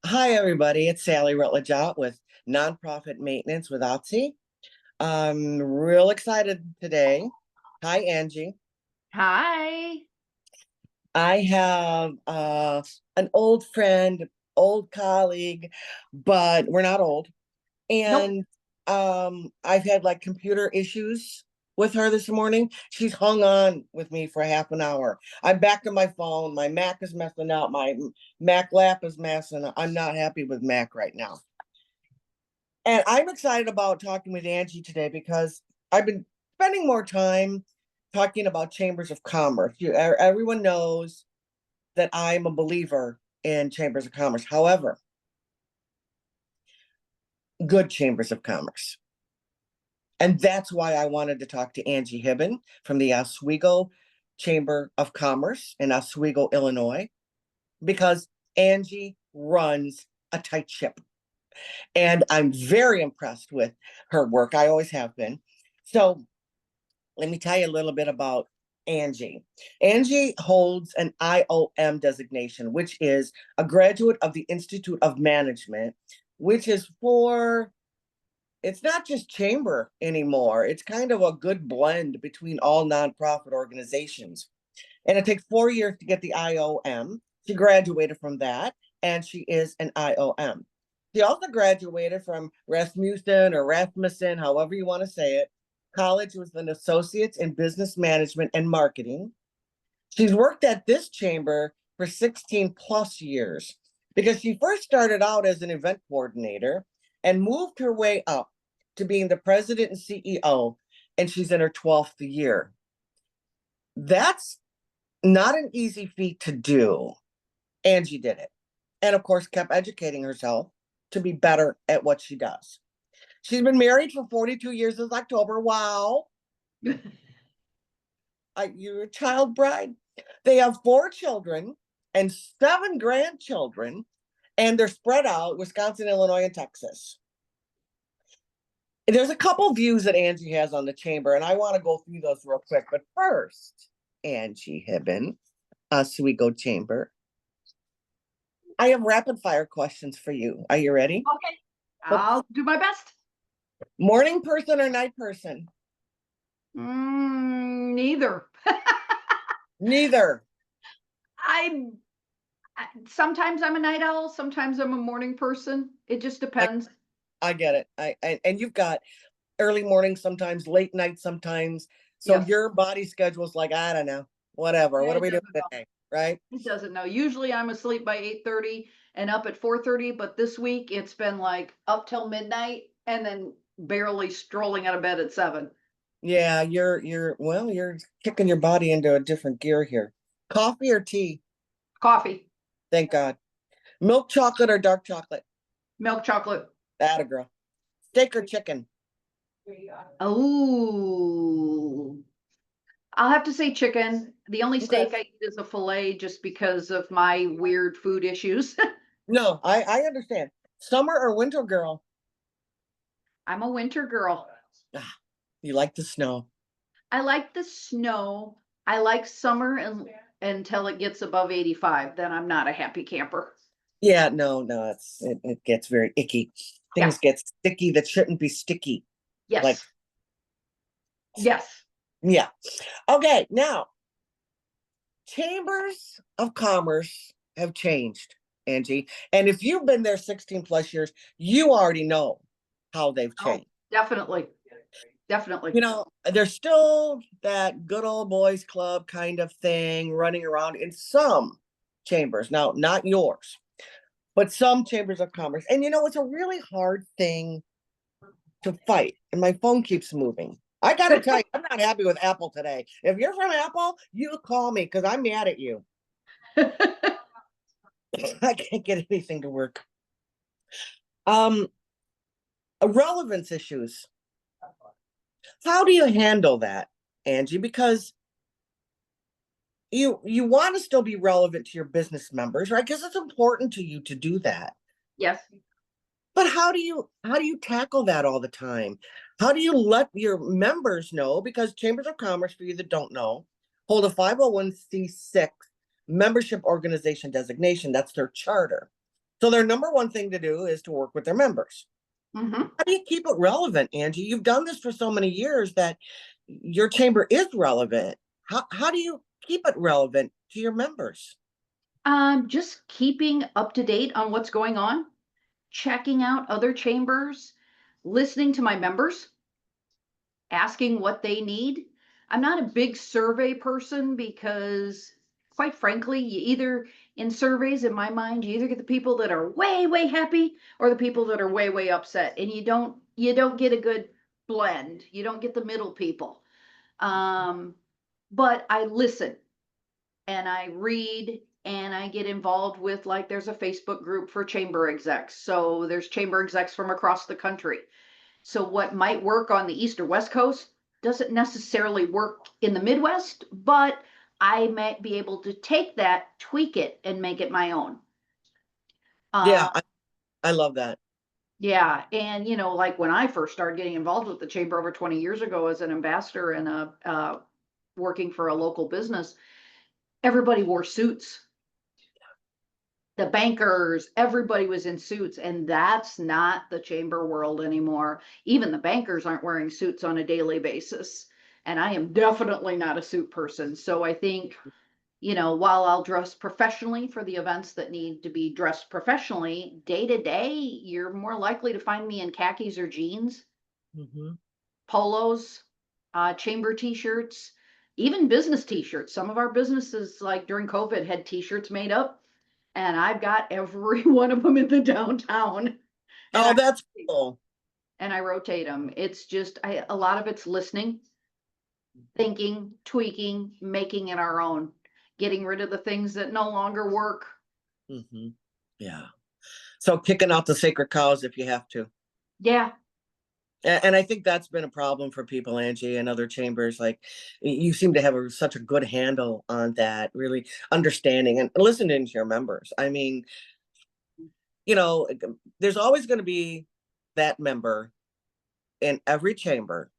Hi, everybody. It's Sally Rutledge out with Nonprofit Maintenance with OTSI. I'm real excited today. Hi, Angie. Hi. I have an old friend, old colleague, but we're not old. Nope. And I've had like computer issues with her this morning. She's hung on with me for half an hour. I'm back to my phone. My Mac is messing up. My Mac lap is messing up. I'm not happy with Mac right now. And I'm excited about talking with Angie today because I've been spending more time talking about chambers of commerce. Everyone knows that I'm a believer in chambers of commerce. However, good chambers of commerce. And that's why I wanted to talk to Angie Hibben from the Oswego Chamber of Commerce in Oswego, Illinois, because Angie runs a tight ship. And I'm very impressed with her work. I always have been. So let me tell you a little bit about Angie. Angie holds an IOM designation, which is a graduate of the Institute of Management, which is for, it's not just chamber anymore. It's kind of a good blend between all nonprofit organizations. And it takes 4 years to get the IOM. She graduated from that, and she is an IOM. She also graduated from Rasmussen, however you want to say it, college with an associate's in business management and marketing. She's worked at this chamber for 16 plus years because she first started out as an event coordinator and moved her way up to being the president and CEO, and she's in her 12th year. That's not an easy feat to do. Angie did it. And of course, kept educating herself to be better at what she does. She's been married for 42 years this October. Wow. You're a child bride. They have 4 children and 7 grandchildren, and they're spread out Wisconsin, Illinois, and Texas. There's a couple views that Angie has on the chamber, and I want to go through those real quick. But first, Angie Hibben, Oswego Chamber. I have rapid fire questions for you. Are you ready? Okay. I'll do my best. Morning person or night person? Neither. Neither. I sometimes I'm a night owl, sometimes I'm a morning person. It just depends. I get it. And you've got early morning sometimes, late night sometimes. So Yes. your body schedule's like, I don't know, whatever. Yeah, What are it we doing doesn't know. today? Right? It doesn't know. Usually I'm asleep by 8:30 and up at 4:30, but this week it's been like up till midnight and then barely strolling out of bed at 7. Yeah, you're kicking your body into a different gear here. Coffee or tea? Coffee, Thank God. Milk chocolate or dark chocolate? milk chocolate. Atta girl. Steak or chicken? Oh, I'll have to say chicken. The only Okay. steak I eat is a filet just because of my weird food issues. No, I understand. Summer or winter girl? I'm a winter girl. Ah, you like the snow. I like the snow. I like summer until it gets above 85. Then I'm not a happy camper. Yeah, no, it gets very icky. Yeah. Things get sticky that shouldn't be sticky. Yes. Like, Yes. yeah. Okay, now chambers of commerce have changed, Angie. And if you've been there 16 plus years, you already know how they've Oh, changed. definitely. Definitely. You know, there's still that good old boys club kind of thing running around in some chambers. Now, not yours, but some chambers of commerce. And you know, it's a really hard thing to fight. And my phone keeps moving. I got to tell you, I'm not happy with Apple today. If you're from Apple, you call me because I'm mad at you. I can't get anything to work. Um, Relevance issues. How do you handle that, Angie? Because you want to still be relevant to your business members, right? Because it's important to you to do that. Yes. But how do you tackle that all the time? How do you let your members know? Because chambers of commerce, for you that don't know, hold a 501c6 membership organization designation. That's their charter. So their number one thing to do is to work with their members. Mm-hmm. How do you keep it relevant, Angie? You've done this for so many years that your chamber is relevant. How do you keep it relevant to your members? Just keeping up to date on what's going on, checking out other chambers, listening to my members, asking what they need. I'm not a big survey person because, quite frankly, you either, in surveys, in my mind, you either get the people that are way, way happy or the people that are way, way upset. And you don't get a good blend. You don't get the middle people. But I listen and I read and I get involved with, like, there's a Facebook group for chamber execs. So there's chamber execs from across the country. So what might work on the East or West Coast doesn't necessarily work in the Midwest, but I might be able to take that, tweak it, and make it my own. Yeah, Uh, I love that. yeah, and like when I first started getting involved with the chamber over 20 years ago as an ambassador and working for a local business, everybody wore suits. The bankers, everybody was in suits, and that's not the chamber world anymore. Even the bankers aren't wearing suits on a daily basis. And I am definitely not a suit person. So I think, while I'll dress professionally for the events that need to be dressed professionally, day to day, you're more likely to find me in khakis or jeans, Mhm. polos, chamber t-shirts, even business t-shirts. Some of our businesses, like during COVID, had t-shirts made up, and I've got every one of them in the downtown, and I Oh, that's cool. rotate them. It's just a lot of it's listening, thinking, tweaking, making it our own, getting rid of the things that no longer work. Hmm. Yeah. So kicking out the sacred cows if you have to. Yeah. And I think that's been a problem for people, Angie, and other chambers. Like you seem to have such a good handle on that, really understanding and listening to your members. I mean, there's always going to be that member in every chamber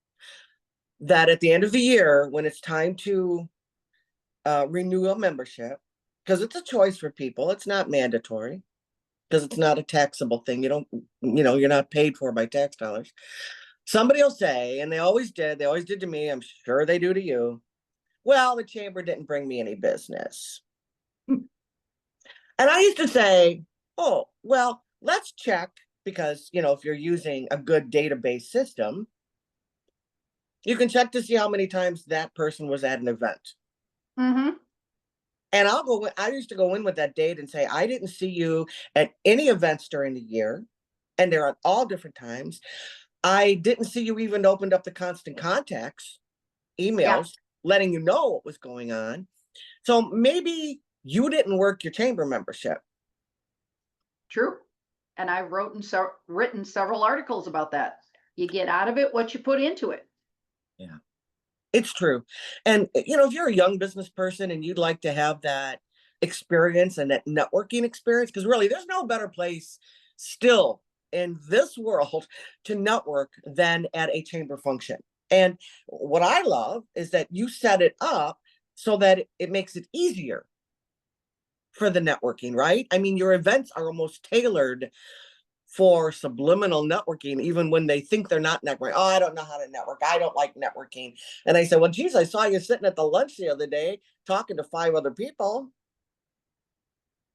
that at the end of the year, when it's time to renew a membership, because it's a choice for people, it's not mandatory, because it's not a taxable thing. You don't, you're not paid for by tax dollars. Somebody will say, and they always did to me, I'm sure they do to you, well, the chamber didn't bring me any business. And I used to say, oh, well, let's check, because, if you're using a good database system, you can check to see how many times that person was at an event. Mm-hmm. And I used to go in with that date and say, I didn't see you at any events during the year. And they're at all different times. I didn't see you even opened up the constant contacts, Yeah, emails, letting you know what was going on. So maybe you didn't work your chamber membership. true. And I've written several articles about that. You get out of it what you put into it. Yeah, it's true. And, if you're a young business person and you'd like to have that experience and that networking experience, because really there's no better place still in this world to network than at a chamber function. And what I love is that you set it up so that it makes it easier for the networking, right? I mean, your events are almost tailored for subliminal networking, even when they think they're not networking. Oh, I don't know how to network. I don't like networking. And I said, well, geez, I saw you sitting at the lunch the other day talking to 5 other people.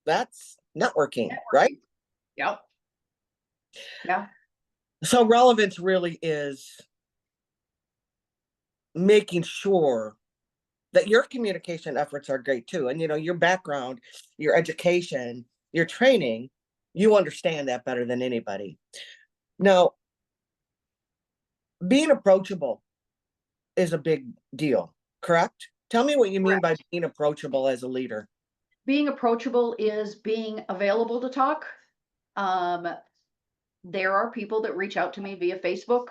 That's networking, right? Networking. Yep. Yeah. So relevance really is making sure that your communication efforts are great too. And, your background, your education, your training, you understand that better than anybody. Now, being approachable is a big deal, correct? Tell me what you mean by Correct. being approachable as a leader. Being approachable is being available to talk. Um, there are people that reach out to me via Facebook,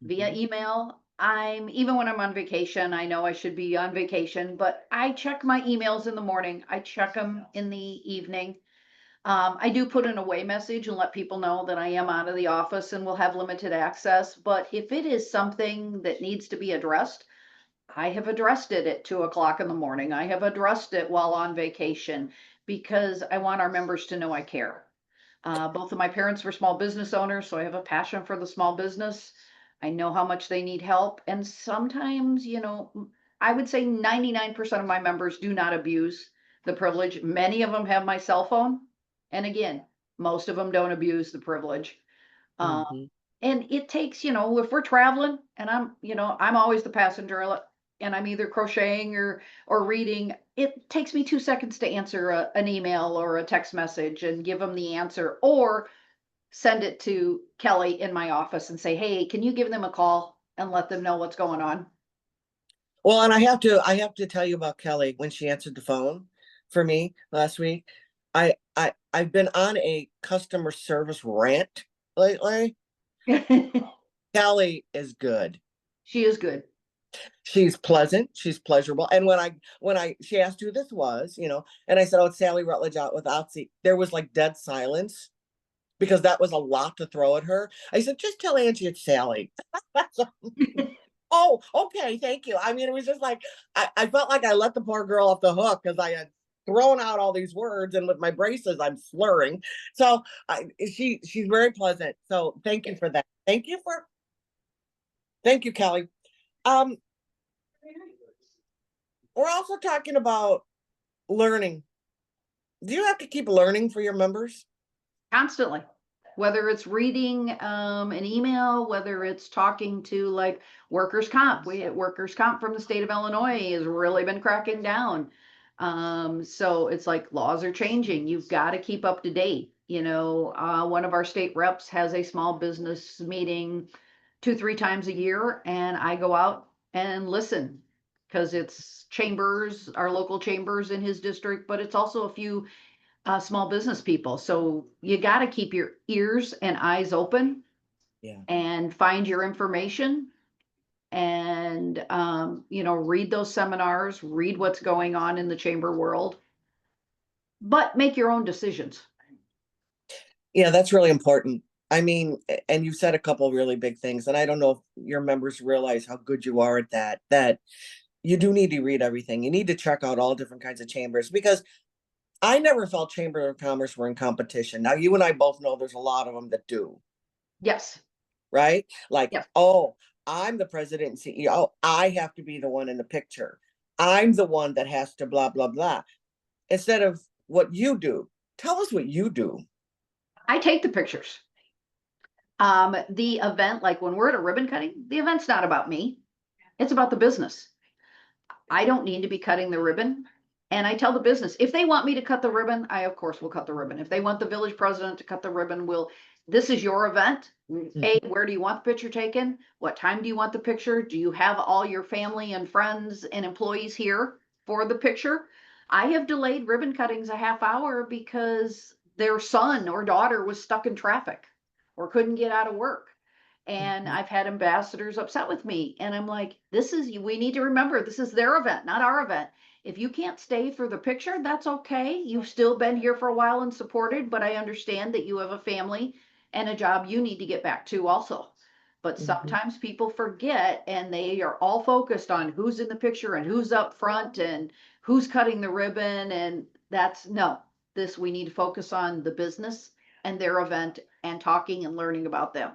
via Mhm. email. Even when I'm on vacation, I know I should be on vacation, but I check my emails in the morning. I check them in the evening. I do put an away message and let people know that I am out of the office and will have limited access. But if it is something that needs to be addressed, I have addressed it at 2 o'clock in the morning. I have addressed it while on vacation because I want our members to know I care. Both of my parents were small business owners, so I have a passion for the small business. I know how much they need help. And sometimes, I would say 99% of my members do not abuse the privilege. Many of them have my cell phone. And again, most of them don't abuse the privilege. Um, Mhm. and it takes, if we're traveling and I'm always the passenger and I'm either crocheting or reading, it takes me 2 seconds to answer an email or a text message and give them the answer, or send it to Kelly in my office and say, hey, can you give them a call and let them know what's going on? Well, and I have to tell you about Kelly when she answered the phone for me last week. I've been on a customer service rant lately. Kelly is good. She is good. She's pleasant, she's pleasurable. And when I she asked who this was, and I said, "Oh, it's Sally Rutledge out with Otzi," there was like dead silence because that was a lot to throw at her. I said, "Just tell Angie it's Sally." So, oh, okay, thank you. I mean, it was just like I felt like I let the poor girl off the hook because I had thrown out all these words, and with my braces, I'm slurring. So she's very pleasant. So thank you for that. Thank you, Kelly. Um, we're also talking about learning. Do you have to keep learning for your members? Constantly. Whether it's reading an email, whether it's talking to like workers' comp. We had workers' comp from the state of Illinois has really been cracking down. So it's like laws are changing. You've got to keep up to date. One of our state reps has a small business meeting 2, 3 times a year, and I go out and listen because it's chambers, our local chambers in his district, but it's also a few small business people. So you got to keep your ears and eyes open Yeah. and find your information and, read those seminars, read what's going on in the chamber world, but make your own decisions. Yeah, that's really important. I mean, and you said a couple really big things, and I don't know if your members realize how good you are at that you do need to read everything. You need to check out all different kinds of chambers because I never felt Chamber of Commerce were in competition. Now, you and I both know there's a lot of them that do, Yes. right? Like, Yes. oh, I'm the president and CEO. I have to be the one in the picture. I'm the one that has to blah, blah, blah. Instead of what you do. Tell us what you do. I take the pictures. The event, like when we're at a ribbon cutting, the event's not about me. It's about the business. I don't need to be cutting the ribbon. And I tell the business, if they want me to cut the ribbon, I of course will cut the ribbon. If they want the village president to cut the ribbon, this is your event. A, Mhm. where do you want the picture taken? What time do you want the picture? Do you have all your family and friends and employees here for the picture? I have delayed ribbon cuttings a half hour because their son or daughter was stuck in traffic or couldn't get out of work. And Mhm. I've had ambassadors upset with me. And I'm like, we need to remember this is their event, not our event. If you can't stay for the picture, that's okay. You've still been here for a while and supported, but I understand that you have a family and a job you need to get back to also. But Mhm. sometimes people forget and they are all focused on who's in the picture and who's up front and who's cutting the ribbon. And no, we need to focus on the business and their event and talking and learning about them.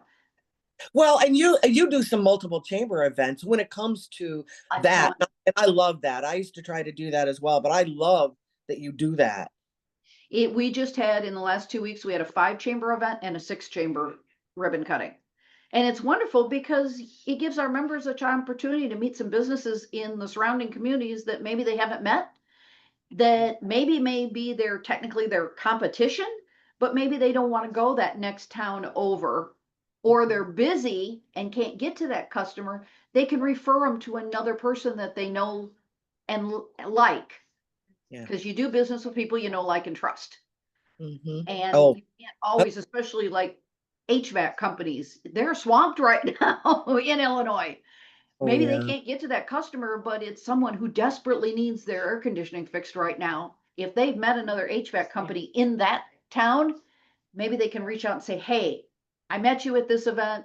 Well, and you do some multiple chamber events when it comes to A that. ton. And I love that. I used to try to do that as well, but I love that you do that. We just had in the last 2 weeks, we had a 5 chamber event and a 6 chamber ribbon cutting. And it's wonderful because it gives our members a opportunity to meet some businesses in the surrounding communities that maybe they haven't met, that maybe may be technically their competition, but maybe they don't want to go that next town over, or they're Mhm. busy and can't get to that customer. They can refer them to another person that they know and like, Yeah. because you do business with people you know, like, and trust. Mhm. And Oh, you can't always, especially like HVAC companies, they're swamped right now in Illinois. oh Maybe they yeah. can't get to that customer, but it's someone who desperately needs their air conditioning fixed right now. If they've met another HVAC company in that town, maybe they can reach out and say, hey, I met you at this event.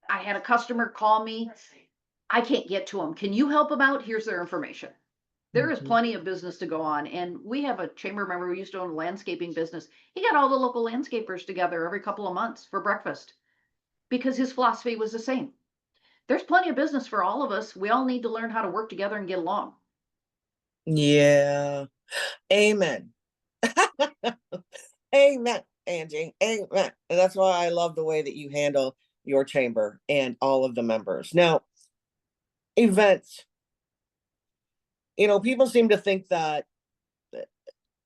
I had a customer call me. I can't get to them. Can you help them out? Here's their information. There is Mhm. plenty of business to go on. And we have a chamber member who used to own a landscaping business. He got all the local landscapers together every couple of months for breakfast because his philosophy was the same. There's plenty of business for all of us. We all need to learn how to work together and get along. Yeah. Amen. Amen, Angie. Amen. And that's why I love the way that you handle your chamber and all of the members. Now, events. People seem to think that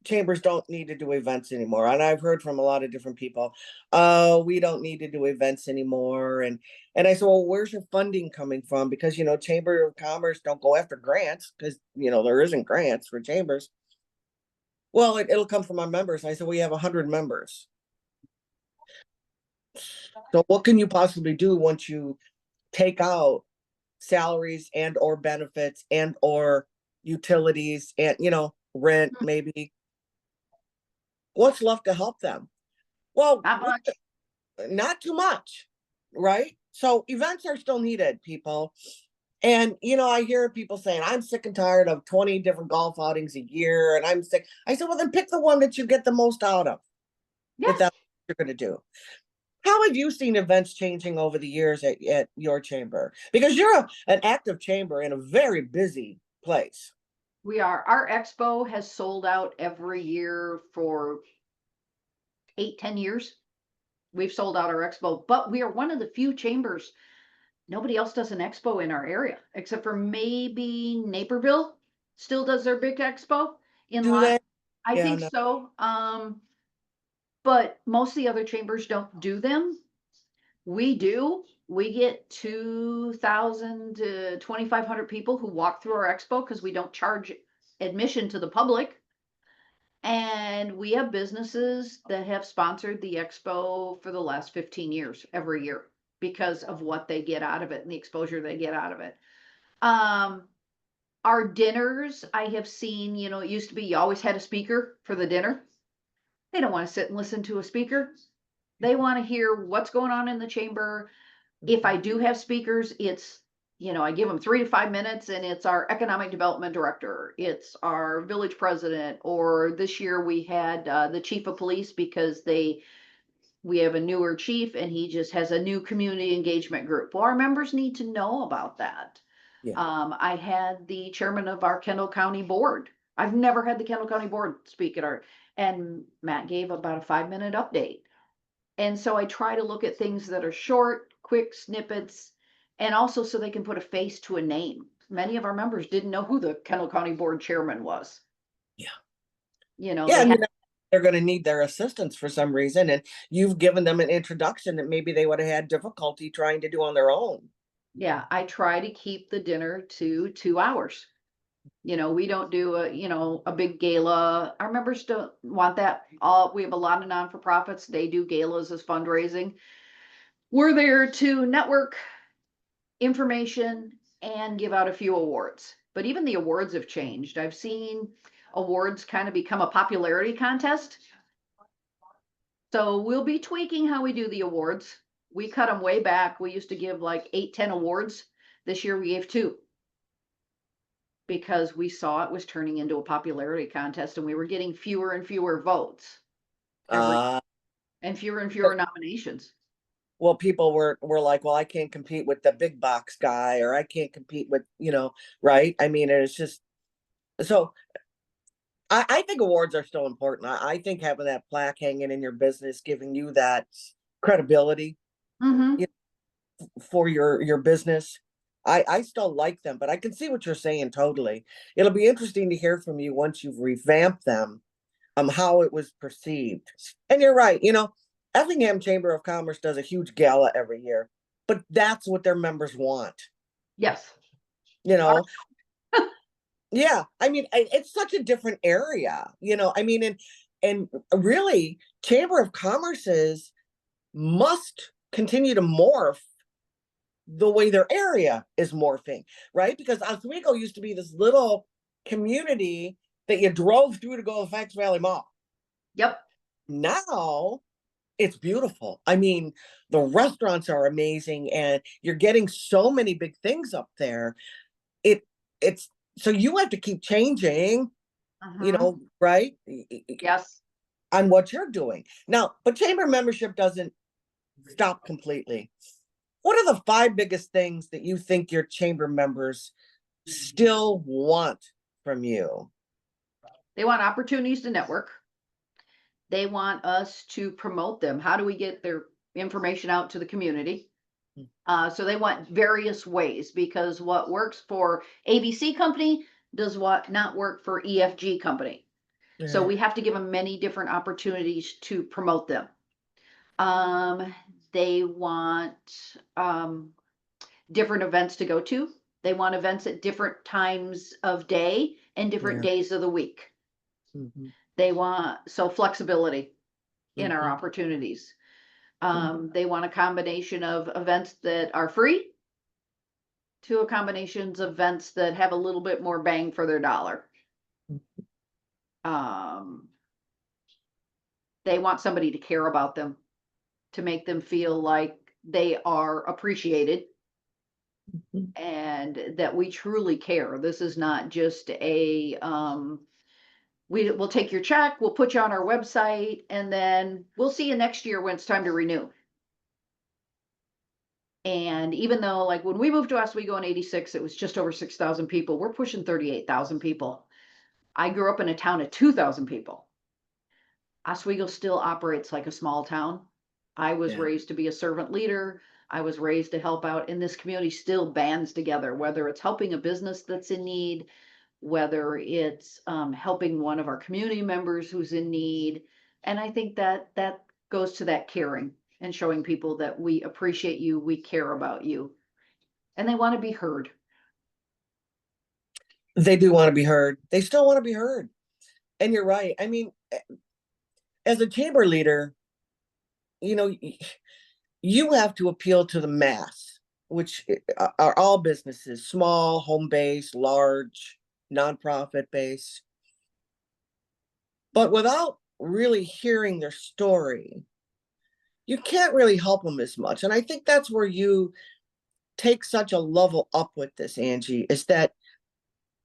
chambers don't need to do events anymore. And I've heard from a lot of different people, oh, we don't need to do events anymore. And I said, well, where's your funding coming from? Because Chamber of Commerce don't go after grants because there isn't grants for chambers. Well, it'll come from our members. I said, we have 100 members. So what can you possibly do once you take out salaries and or benefits and or utilities and rent maybe? What's left to help them? Well, Not much. not too much, right? So events are still needed, people. And I hear people saying, I'm sick and tired of 20 different golf outings a year, and I'm sick. I said, well, then pick the one that you get the most out of, if Yes. that's what you're going to do. How have you seen events changing over the years at your chamber? Because you're an active chamber in a very busy place. We are. Our expo has sold out every year for 8, 10 years. We've sold out our expo, but we are one of the few chambers. Nobody else does an expo in our area except for maybe Naperville still does their big expo in Do Lon. they? I Yeah, think no. so. But most of the other chambers don't do them. We do. We get 2,000 to 2,500 people who walk through our expo because we don't charge admission to the public. And we have businesses that have sponsored the expo for the last 15 years every year because of what they get out of it and the exposure they get out of it. Um, our dinners, I have seen, it used to be you always had a speaker for the dinner. They don't want to sit and listen to a speaker. They want to hear what's going on in the chamber. If I do have speakers, it's, I give them 3 to 5 minutes and it's our economic development director, it's our village president, or this year we had the chief of police because we have a newer chief and he just has a new community engagement group. Well, our members need to know about that. Yeah. I had the chairman of our Kendall County board. I've never had the Kendall County board speak at our, and Matt gave about a 5-minute update. And so I try to look at things that are short, quick snippets, and also so they can put a face to a name. Many of our members didn't know who the Kendall County Board Chairman was. Yeah. Yeah, They and had, they're going to need their assistance for some reason, and you've given them an introduction that maybe they would have had difficulty trying to do on their own. yeah, I try to keep the dinner to 2 hours. We don't do a big gala. Our members don't want that. We have a lot of non-for-profits. They do galas as fundraising. We're there to network, information, and give out a few awards. But even the awards have changed. I've seen awards kind of become a popularity contest. So we'll be tweaking how we do the awards. We cut them way back. We used to give like 8, 10 awards. This year we gave 2 because we saw it was turning into a popularity contest and we were getting fewer and fewer votes every Uh, and fewer nominations. well, people were like, well, I can't compete with the big box guy, or I can't compete with, right? I mean, it's just so I think awards are still important. I think having that plaque hanging in your business, giving you that credibility Mm-hmm. for your business. I still like them, but I can see what you're saying totally. It'll be interesting to hear from you once you've revamped them, how it was perceived. And you're right, Effingham Chamber of Commerce does a huge gala every year, but that's what their members want, Yes. you know. Yeah, I mean, it's such a different area, I mean, and really, Chamber of Commerce's must continue to morph the way their area is morphing, right? Because Oswego used to be this little community that you drove through to go to Fox Valley Mall. Yep. Now It's beautiful. I mean, the restaurants are amazing and you're getting so many big things up there. It it's so you have to keep changing, Mhm. right? Yes. On what you're doing. Now, but chamber membership doesn't stop completely. What are the five biggest things that you think your chamber members still want from you? They want opportunities to network. They want us to promote them. How do we get their information out to the community? So they want various ways because what works for ABC company does what not work for EFG company. So Right. we have to give them many different opportunities to promote them. Um, they want different events to go to. They want events at different times of day and different Yeah. days of the week. Mhm, They want so flexibility in our mhm, opportunities. mhm. They want a combination of events that are free to a combinations of events that have a little bit more bang for their dollar. Um, they want somebody to care about them, to make them feel like they are appreciated Mhm. and that we truly care. This is not just a we will take your check, we'll put you on our website, and then we'll see you next year when it's time to renew. And even though, like when we moved to Oswego in '86, it was just over 6,000 people. We're pushing 38,000 people. I grew up in a town of 2,000 people. Oswego still operates like a small town. I was Yeah. raised to be a servant leader. I was raised to help out, and this community still bands together, whether it's helping a business that's in need, whether it's helping one of our community members who's in need. And I think that that goes to that caring and showing people that we appreciate you, we care about you, and they want to be heard. They do want to be heard. They still want to be heard. And you're right. I mean, as a chamber leader, you know, you have to appeal to the mass, which are all businesses, small, home based, large, nonprofit based. But without really hearing their story, you can't really help them as much. And I think that's where you take such a level up with this, Angie, is that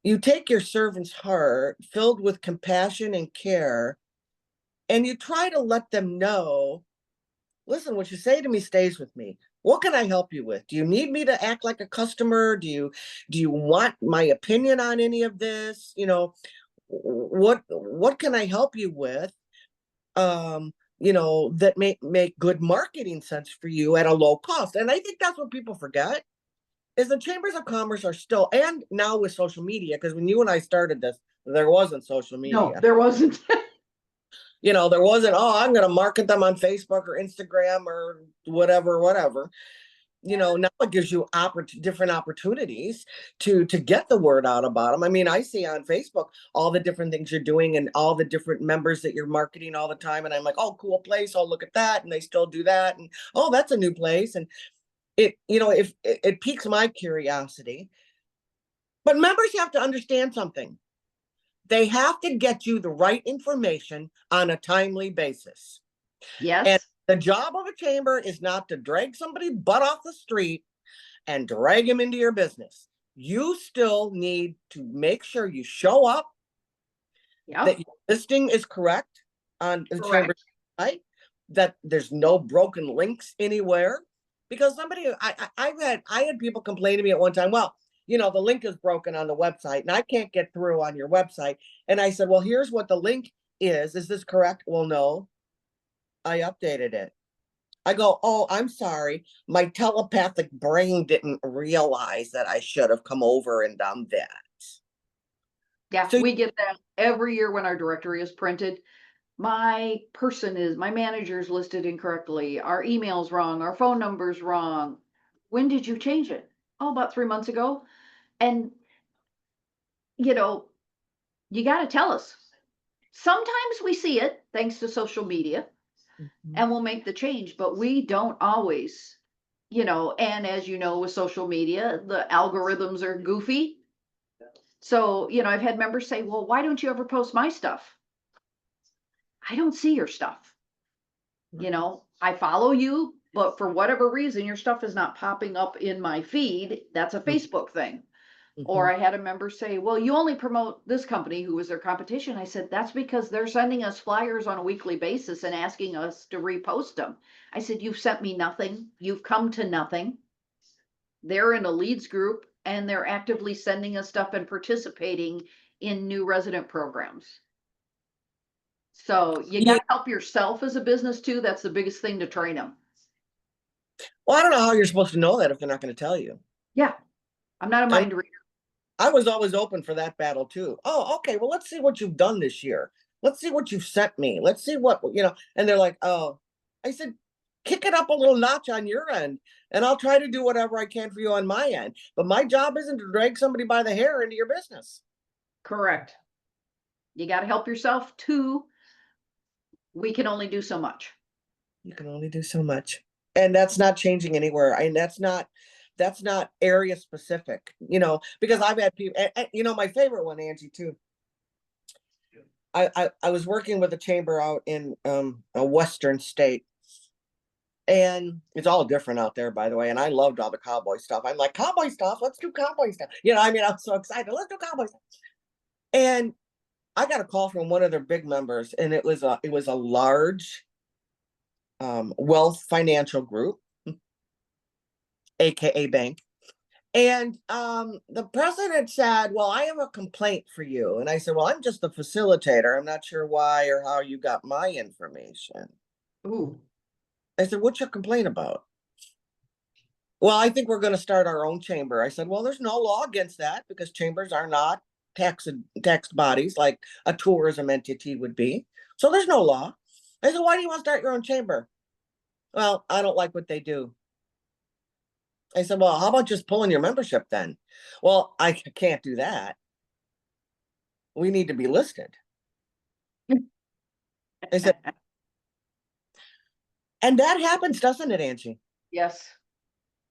you take your servant's heart filled with compassion and care, and you try to let them know, listen, what you say to me stays with me. What can I help you with? Do you need me to act like a customer? Do you want my opinion on any of this? What can I help you with? That make good marketing sense for you at a low cost. And I think that's what people forget is the chambers of commerce are still, and now with social media, because when you and I started this, there wasn't social No, media. there wasn't. There wasn't, oh, I'm going to market them on Facebook or Instagram or whatever. Now it gives you different opportunities to get the word out about them. I mean, I see on Facebook all the different things you're doing and all the different members that you're marketing all the time. And I'm like, oh, cool place. Oh, look at that. And they still do that. And oh, that's a new place. And if it piques my curiosity. But members have to understand something. They have to get you the right information on a timely basis. And Yes. the job of a chamber is not to drag somebody butt off the street and drag them into your business. You still need to make sure you show up, that Yep. your listing is correct on the chamber Correct. site, that there's no broken links anywhere. Because I had people complain to me at one time, well, the link is broken on the website and I can't get through on your website. And I said, well, here's what the link is. Is this correct? Well, no, I updated it. I go, oh, I'm sorry. My telepathic brain didn't realize that I should have come over and done that. Yeah, So we get that every year when our directory is printed. My manager's listed incorrectly. Our email's wrong. Our phone number's wrong. When did you change it? Oh, about 3 months ago. And, you know, you got to tell us. Sometimes we see it thanks to social media mhm. and we'll make the change, but we don't always, and as you know, with social media, the algorithms are goofy. So, I've had members say, well, why don't you ever post my stuff? I don't see your stuff. You know, I follow you, but for whatever reason, your stuff is not popping up in my feed. That's a Facebook thing. Or Mhm. I had a member say, well, you only promote this company who was their competition. I said, that's because they're sending us flyers on a weekly basis and asking us to repost them. I said, you've sent me nothing. You've come to nothing. They're in a leads group and they're actively sending us stuff and participating in new resident programs. So you got Yeah. to help yourself as a business too. That's the biggest thing to train them. Well, I don't know how you're supposed to know that if they're not going to tell you. Yeah, I'm not a I mind reader. I was always open for that battle too. Oh, okay. Well, let's see what you've done this year. Let's see what you've sent me. Let's see what, and they're like, oh, I said, kick it up a little notch on your end, and I'll try to do whatever I can for you on my end. But my job isn't to drag somebody by the hair into your business. Correct. You got to help yourself too. We can only do so much. You can only do so much. And that's not changing anywhere. And that's not area specific, because I've had people, my favorite one, Angie, too. I was working with a chamber out in a western state, and it's all different out there, by the way. And I loved all the cowboy stuff. I'm like, cowboy stuff, let's do cowboy stuff. I'm so excited. Let's do cowboy stuff. And I got a call from one of their big members, and it was a large wealth financial group, aka bank. And the president said, well, I have a complaint for you. And I said, well, I'm just the facilitator. I'm not sure why or how you got my information. Ooh. I said, what's your complaint about? Well, I think we're going to start our own chamber. I said, well, there's no law against that because chambers are not taxed bodies like a tourism entity would be. So there's no law. I said, why do you want to start your own chamber? Well, I don't like what they do. I said, well, how about just pulling your membership then? Well, I can't do that. We need to be listed. I said, and that happens, doesn't it, Angie? Yes.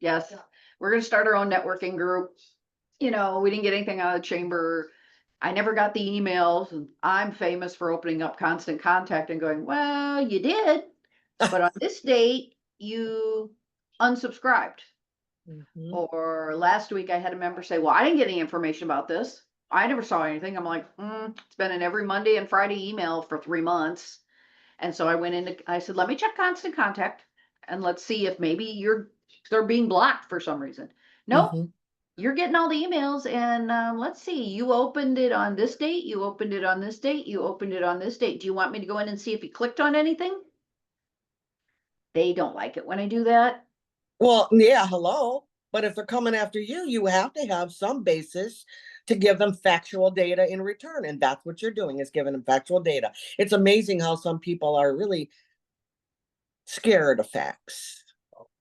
Yes. We're going to start our own networking group. You know, we didn't get anything out of the chamber. I never got the emails, and I'm famous for opening up constant contact and going, well, you did, but on this date, you unsubscribed. Mhm. Or last week, I had a member say, well, I didn't get any information about this. I never saw anything. I'm like, it's been in every Monday and Friday email for 3 months. And so I said, let me check constant contact and let's see if maybe they're being blocked for some reason. Nope, Mhm. you're getting all the emails, and let's see, you opened it on this date, you opened it on this date, you opened it on this date. Do you want me to go in and see if you clicked on anything? They don't like it when I do that. Well, yeah, hello. But if they're coming after you, you have to have some basis to give them factual data in return. And that's what you're doing, is giving them factual data. It's amazing how some people are really scared of facts.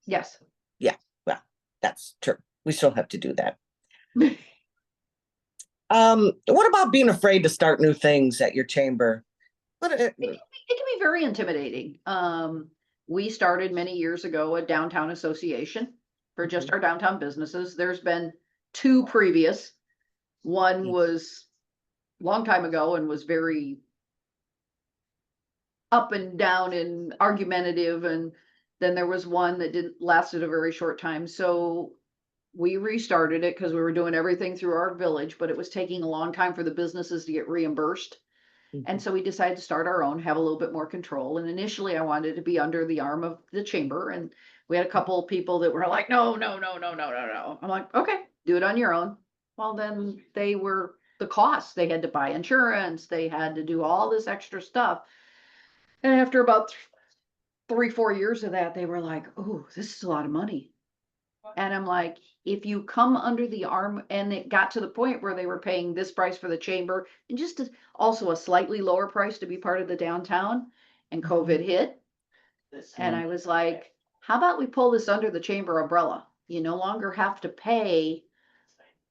Yes. Yeah, well, that's true. We still have to do that. What about being afraid to start new things at your chamber? What, It can be very intimidating. We started many years ago a downtown association for just Mhm. our downtown businesses. There's been two previous. One was a long time ago and was very up and down and argumentative, and then there was one that didn't lasted a very short time. So we restarted it because we were doing everything through our village, but it was taking a long time for the businesses to get reimbursed. And Mhm. so we decided to start our own, have a little bit more control. And initially I wanted to be under the arm of the chamber. And we had a couple of people that were like, no, no, no, no, no, no, no. I'm like, okay, do it on your own. Well, then they were the costs. They had to buy insurance. They had to do all this extra stuff. And after about 3, 4 years of that, they were like, oh, this is a lot of money. And I'm like, if you come under the arm, and it got to the point where they were paying this price for the chamber and also a slightly lower price to be part of the downtown, and COVID hit. And Mm. I was like, how about we pull this under the chamber umbrella? You no longer have to pay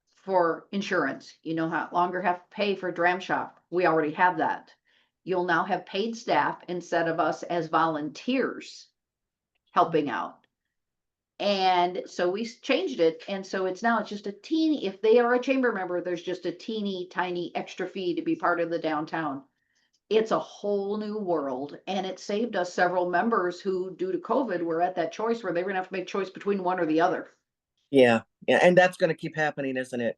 for insurance. You no longer have to pay for dram shop. We already have that. You'll now have paid staff instead of us as volunteers helping out. And so we changed it. And so it's just a teeny, if they are a chamber member, there's just a teeny tiny extra fee to be part of the downtown. it's a whole new world, and it saved us several members who, due to COVID, were at that choice where they were gonna have to make choice between one or the other. Yeah. Yeah. And that's going to keep happening, isn't it?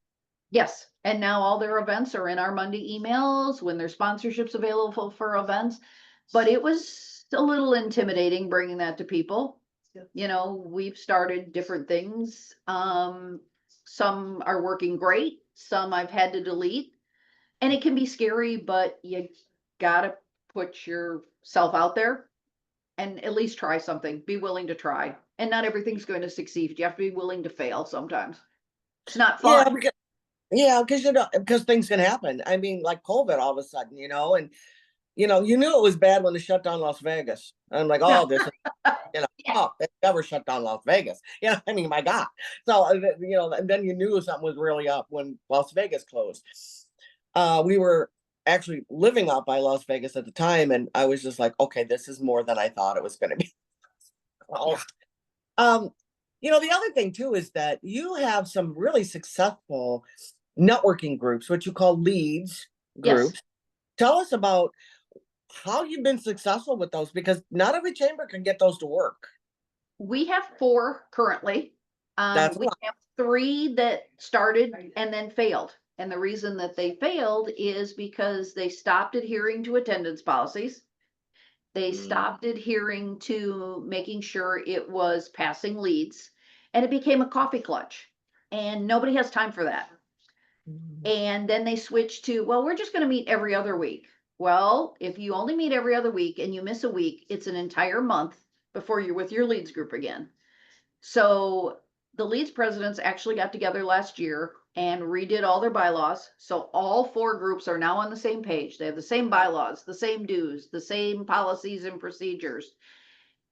Yes, and now all their events are in our Monday emails when there's sponsorships available for events. But it was a little intimidating bringing that to people. Yeah. You know, we've started different things. Some are working great, some I've had to delete. And it can be scary, but you gotta put yourself out there and at least try something. Be willing to try. And not everything's going to succeed. You have to be willing to fail sometimes. It's not Yeah. fun. Because you know, because things can happen. I mean, like COVID all of a sudden, you know, and you knew it was bad when they shut down Las Vegas. I'm like, Yeah. oh, this is, Yeah. oh, they never shut down Las Vegas. I mean, my God. So, and then you knew something was really up when Las Vegas closed. We were actually living out by Las Vegas at the time, and I was just like, okay, this is more than I thought it was going to be. Yeah. Um, the other thing too is that you have some really successful networking groups, what you call leads Yes. groups. Tell us about how you've been successful with those, because not every chamber can get those to work. We have 4 currently. That's a We lot. have 3 that started and then failed. And the reason that they failed is because they stopped adhering to attendance policies. They stopped adhering to making sure it was passing leads, and it became a coffee clutch. And nobody has time for that. And then they switched to, well, we're just going to meet every other week. Well, if you only meet every other week and you miss a week, it's an entire month before you're with your leads group again. So the leads presidents actually got together last year and redid all their bylaws. So all 4 groups are now on the same page. They have the same bylaws, the same dues, the same policies and procedures.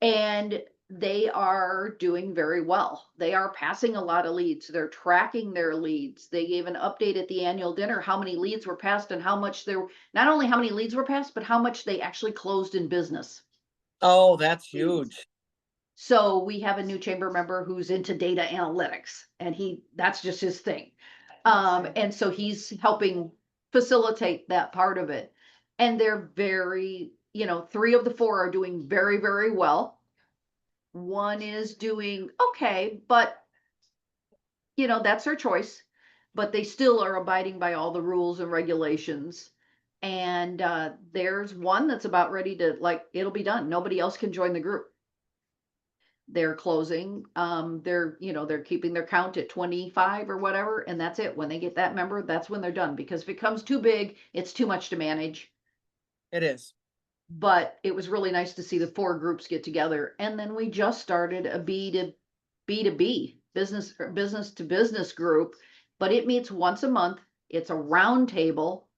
And they are doing very well. They are passing a lot of leads. They're tracking their leads. They gave an update at the annual dinner how many leads were passed and how much there, not only how many leads were passed, but how much they actually closed in business. Oh, that's huge. So we have a new chamber member who's into data analytics, and that's just his thing. And so he's helping facilitate that part of it. And they're very, 3 of the 4 are doing very, very well. One is doing okay, but that's their choice. But they still are abiding by all the rules and regulations. And there's one that's about ready to, like, it'll be done. Nobody else can join the group. They're closing. They're keeping their count at 25 or whatever, and that's it. When they get that member, that's when they're done. Because if it comes too big, it's too much to manage. It is. But it was really nice to see the 4 groups get together. And then we just started a B2B business to business group, but it meets once a month. It's a round table.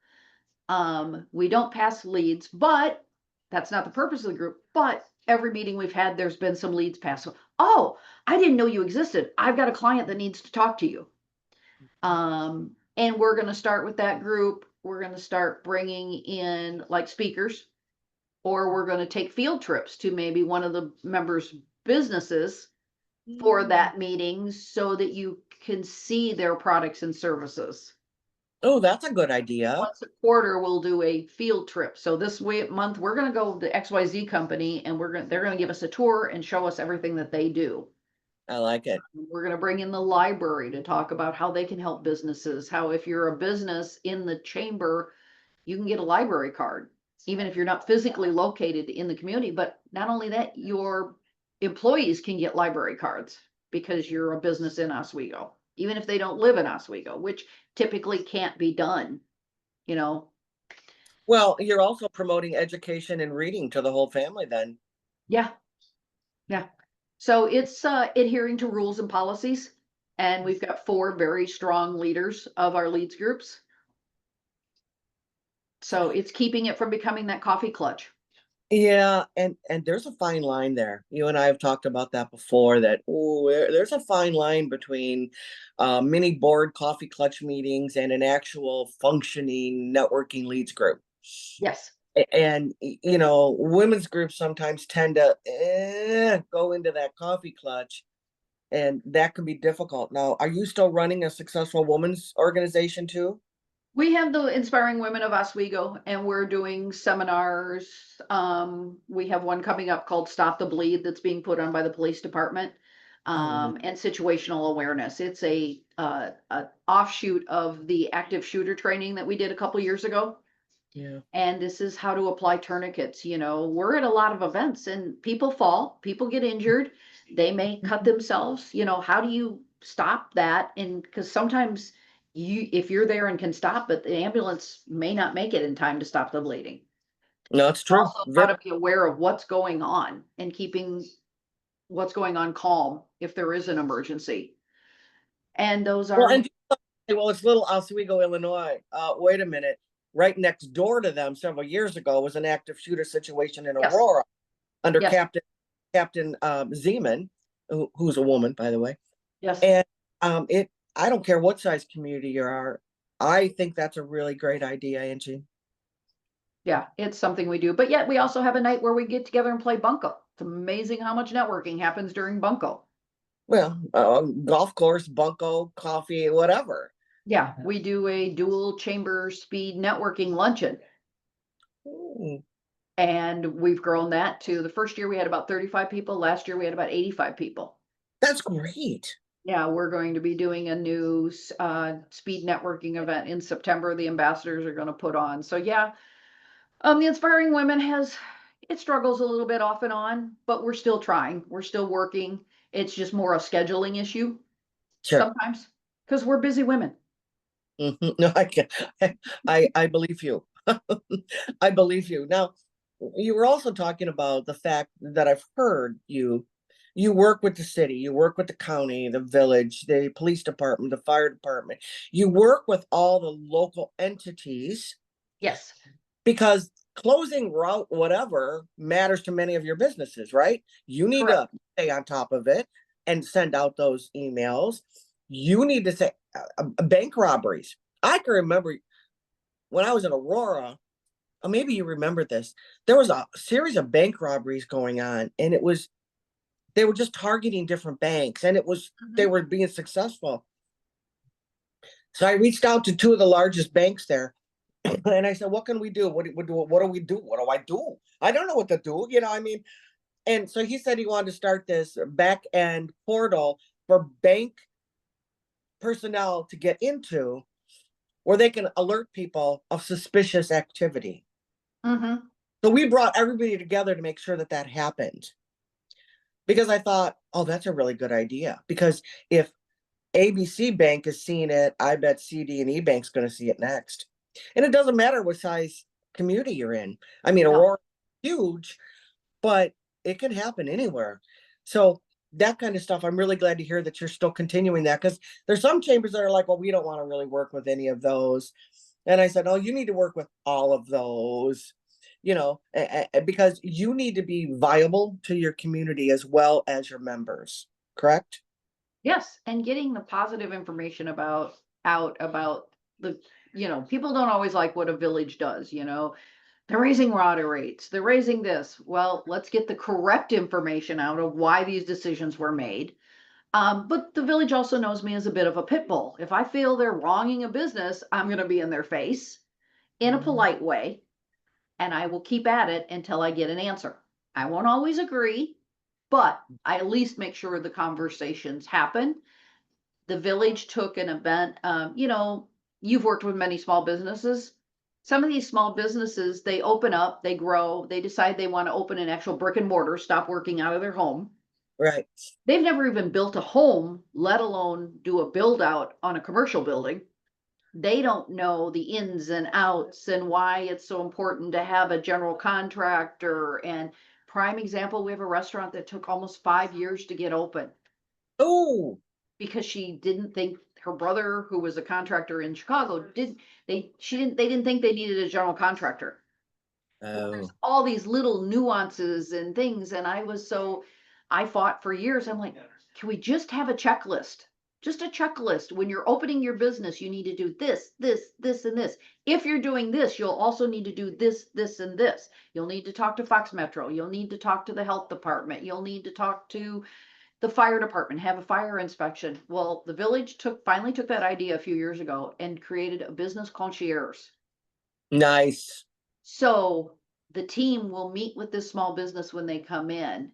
We don't pass leads, but that's not the purpose of the group. But every meeting we've had, there's been some leads passed. So, oh, I didn't know you existed. I've got a client that needs to talk to you. And we're going to start with that group. We're going to start bringing in like speakers, or we're going to take field trips to maybe one of the members' businesses for that meeting so that you can see their products and services. Oh, that's a good idea. Once a quarter, we'll do a field trip. So this month, we're going to go to XYZ company, and they're going to give us a tour and show us everything that they do. I like it. We're going to bring in the library to talk about how they can help businesses. How if you're a business in the chamber, you can get a library card, even if you're not physically located in the community. But not only that, your employees can get library cards because you're a business in Oswego, even if they don't live in Oswego, which typically can't be done. Well, you're also promoting education and reading to the whole family then. Yeah. Yeah. So it's adhering to rules and policies. And we've got 4 very strong leaders of our leads groups. So it's keeping it from becoming that coffee clutch. Yeah, and there's a fine line there. You and I have talked about that before, that there's a fine line between mini board coffee clutch meetings and an actual functioning networking leads group. Yes. And women's groups sometimes tend to go into that coffee clutch, and that can be difficult. Now, are you still running a successful women's organization too? We have the Inspiring Women of Oswego, and we're doing seminars. We have one coming up called Stop the Bleed that's being put on by the police department, Oh, and situational awareness. It's a offshoot of the active shooter training that we did a couple years ago. yeah. And this is how to apply tourniquets. We're at a lot of events and people fall, people get injured, they may cut themselves. How do you stop that? And because sometimes if you're there and can stop it, the ambulance may not make it in time to stop the bleeding. No, it's true. Also, how Very to be aware of what's going on and keeping what's going on calm if there is an emergency. And those well. are, And well, it's little Oswego, Illinois. Wait a minute. Right next door to them, several years ago, was an active shooter situation in yes, Aurora under yes, Captain Zeman, who's a woman, by the way. yes. And it. I don't care what size community you are. I think that's a really great idea, Angie. Yeah, it's something we do. But yet we also have a night where we get together and play bunco. It's amazing how much networking happens during bunco. Well, golf course, bunco, coffee, whatever. Yeah, we do a dual chamber speed networking luncheon. Ooh, And we've grown that to the first year we had about 35 people. Last year we had about 85 people. that's great. Yeah, we're going to be doing a new speed networking event in September. The ambassadors are going to put on. So yeah, the Inspiring Women it struggles a little bit off and on, but we're still trying. We're still working. It's just more a scheduling issue Sure. sometimes because we're busy women. No, I can. I believe you. I believe you. Now, you were also talking about the fact that I've heard you work with the city, you work with the county, the village, the police department, the fire department. You work with all the local entities Yes, because closing route whatever matters to many of your businesses, right? You need correct. to stay on top of it and send out those emails. You need to say bank robberies. I can remember when I was in Aurora, maybe you remember this. There was a series of bank robberies going on, and they were just targeting different banks, and they Mhm. were being successful. So I reached out to two of the largest banks there, and I said, "What can we do? What do we do? What do I do? I don't know what to do. I mean." And so he said he wanted to start this back end portal for bank personnel to get into, where they can alert people of suspicious activity. Mhm. So we brought everybody together to make sure that that happened, because I thought, oh, that's a really good idea. Because if ABC Bank is seeing it, I bet CD and E Bank's going to see it next. And it doesn't matter what size community you're in. I mean, No. Aurora is huge, but it can happen anywhere. So that kind of stuff, I'm really glad to hear that you're still continuing that, because there's some chambers that are like, well, we don't want to really work with any of those. And I said, oh, you need to work with all of those, because you need to be viable to your community as well as your members, correct? Yes, and getting the positive information about the people don't always like what a village does. They're raising water rates, they're raising this. Well, let's get the correct information out of why these decisions were made. But the village also knows me as a bit of a pit bull. If I feel they're wronging a business, I'm going to be in their face in a Mhm. polite way, and I will keep at it until I get an answer. I won't always agree, but I at least make sure the conversations happen. The village took an event. You've worked with many small businesses. Some of these small businesses, they open up, they grow, they decide they want to open an actual brick and mortar, stop working out of their home. Right. They've never even built a home, let alone do a build out on a commercial building. They don't know the ins and outs and why it's so important to have a general contractor. And prime example, we have a restaurant that took almost 5 years to get open Oh, because she didn't think her brother, who was a contractor in Chicago, they didn't think they needed a general contractor. Well, there's oh, all these little nuances and things, and I fought for years. I'm like, can we just have a checklist? Just a checklist. When you're opening your business, you need to do this, this, this, and this. If you're doing this, you'll also need to do this, this, and this. You'll need to talk to Fox Metro. You'll need to talk to the health department. You'll need to talk to The fire department, have a fire inspection. Well, the village finally took that idea a few years ago and created a business concierge. Nice. So the team will meet with this small business when they come in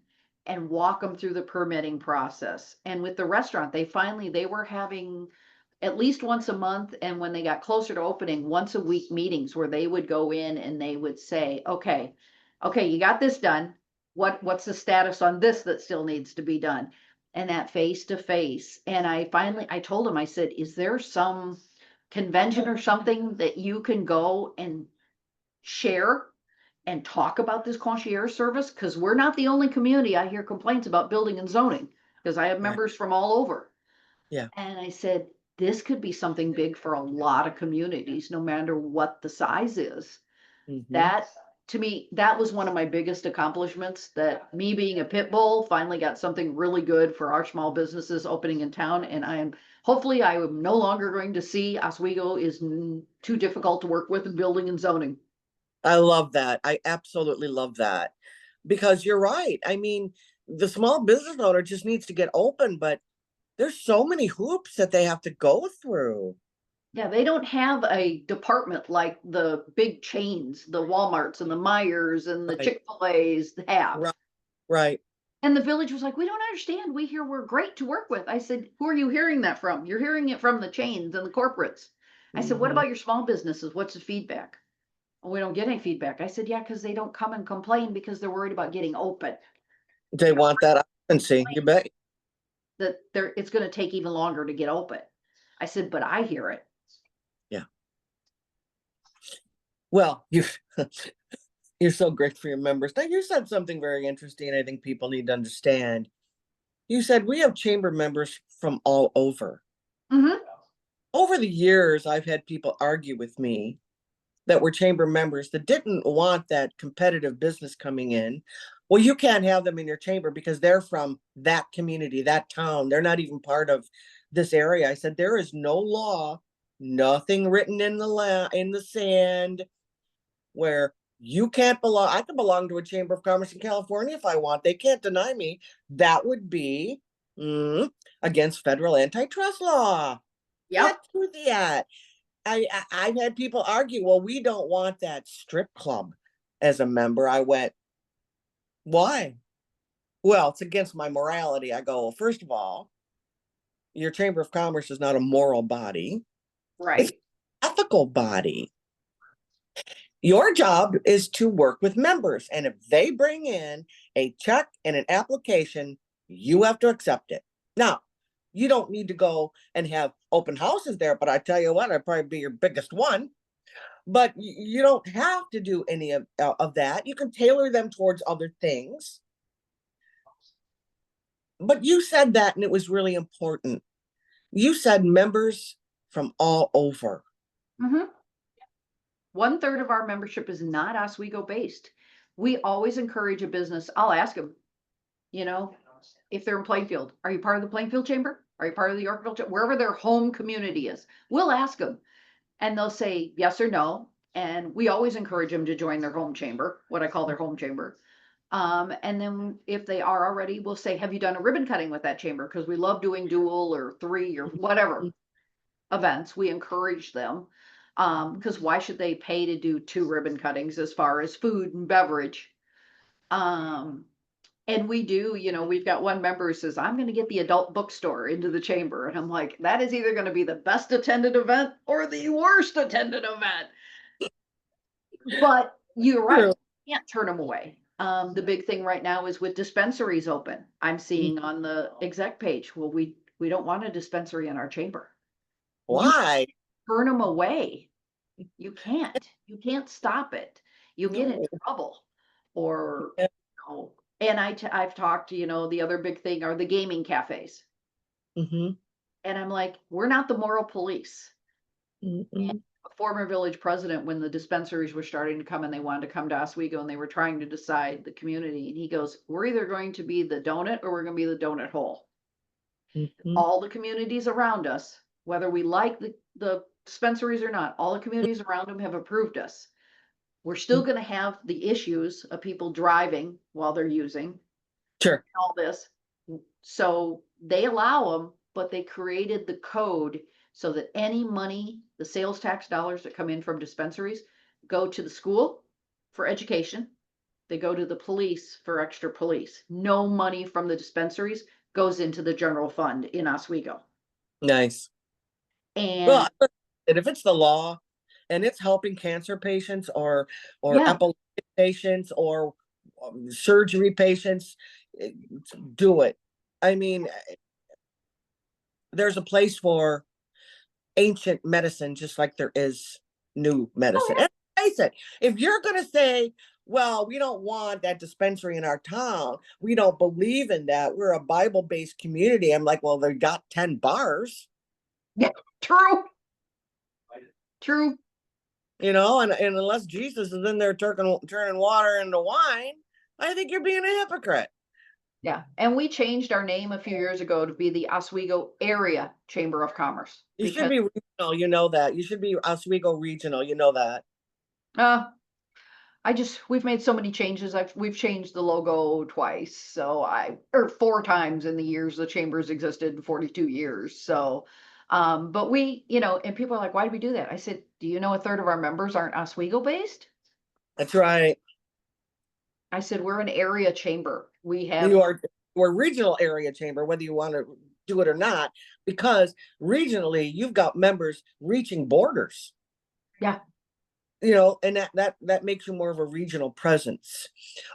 and walk them through the permitting process. And with the restaurant, they were having at least once a month, and when they got closer to opening, once a week meetings where they would go in and they would say, okay, you got this done. What's the status on this that still needs to be done? And that face to face. And I told him, I said, is there some convention or something that you can go and share and talk about this concierge service? Because we're not the only community I hear complaints about building and zoning, because I have Right. members from all over. Yeah. And I said, this could be something big for a lot of communities, no matter what the size is. Mhm. That, to me, that was one of my biggest accomplishments, that me being a pit bull finally got something really good for our small businesses opening in town. And hopefully I am no longer going to see Oswego is too difficult to work with in building and zoning. I love that. I absolutely love that. Because you're right. I mean, the small business owner just needs to get open, but there's so many hoops that they have to go through. Yeah, they don't have a department like the big chains, the Walmarts and the Myers and the Right. Chick-fil-A's have. Right. Right. And the village was like, we don't understand. We hear we're great to work with. I said, who are you hearing that from? You're hearing it from the chains and the corporates. I said, what Mhm. about your small businesses? What's the feedback? "Oh, we don't get any feedback." I said, yeah, because they don't come and complain because they're worried about getting open. They They don't want that occupancy. You bet. that it's going to take even longer to get open. I said, but I hear it. Yeah. Well, you you're so great for your members. Now you said something very interesting. I think people need to understand. You said we have chamber members from all over. Hmm. Over the years, I've had people argue with me that were chamber members that didn't want that competitive business coming in. Well, you can't have them in your chamber because they're from that community, that town. They're not even part of this area. I said, there is no law, nothing written in the sand where you can't belong. I can belong to a chamber of commerce in California if I want. They can't deny me. That would be against federal antitrust law. Can't Yep. do that. I've had people argue, well, we don't want that strip club as a member. I went, why? Well, it's against my morality. I go, well, first of all, your chamber of commerce is not a moral body. It's Right. an ethical body. Your job is to work with members. And if they bring in a check and an application, you have to accept it. Now, you don't need to go and have open houses there, but I tell you what, I'd probably be your biggest one. But you don't have to do any of that. You can tailor them towards other things. But you said that, and it was really important. You said members from all over. Hmm. 1/3 of our membership is not Oswego based. We always encourage a business. I'll ask them, you know, if they're in Plainfield, are you part of the Plainfield Chamber? Are you part of the Yorkville Chamber? Wherever their home community is, we'll ask them, and they'll say yes or no. And we always encourage them to join their home chamber, what I call their home chamber. And then if they are already, we'll say, have you done a ribbon cutting with that chamber? Because we love doing dual or 3 or whatever events. We encourage them. Because why should they pay to do 2 ribbon cuttings as far as food and beverage? Um, and we do, we've got one member who says, I'm going to get the adult bookstore into the chamber. And I'm like, that is either going to be the best attended event or the worst attended event. But you're right. True. You can't turn them away. The big thing right now is with dispensaries open. I'm seeing on the exec page, well, we don't want a dispensary in our chamber. You Why? turn them away. You can't. You can't stop it. You'll get in No. trouble. Or, and I've talked, the other big thing are the gaming cafes. Mm-hmm. And I'm like, we're not the moral police. And Mm-mm. a former village president, when the dispensaries were starting to come and they wanted to come to Oswego and they were trying to decide the community, and he goes, we're either going to be the donut or we're going to be the donut hole. Mm-hmm. All the communities around us, whether we like the dispensaries or not, all the communities around them have approved us. We're still going to have the issues of people driving while they're using Sure. all this. So they allow them, but they created the code so that any money, the sales tax dollars that come in from dispensaries, go to the school for education. They go to the police for extra police. No money from the dispensaries goes into the general fund in Oswego. Nice. And Well, and if it's the law and it's helping cancer patients or yeah, epilepsy patients or surgery patients, eh, do it. I mean, there's a place for ancient medicine just like there is new medicine. oh And face it, if you're going to say, well, we don't want that dispensary in our town, we don't believe in that, we're a Bible based community. I'm like, well, they got 10 bars, yeah, true, true. and unless Jesus is in there turning water into wine, I think you're being a hypocrite. Yeah. And we changed our name a few years ago to be the Oswego Area Chamber of Commerce You should because be regional, you know that. You should be Oswego regional, you know that. uh we've made so many changes. We've changed the logo twice. So or four times in the years the chamber's existed, 42 years. So but and people are like, why did we do that? I said, do you know a third of our members aren't Oswego based? That's right. I said, we're an area chamber. We have You are or regional area chamber, whether you want to do it or not, because regionally you've got members reaching borders, yeah, and that makes you more of a regional presence.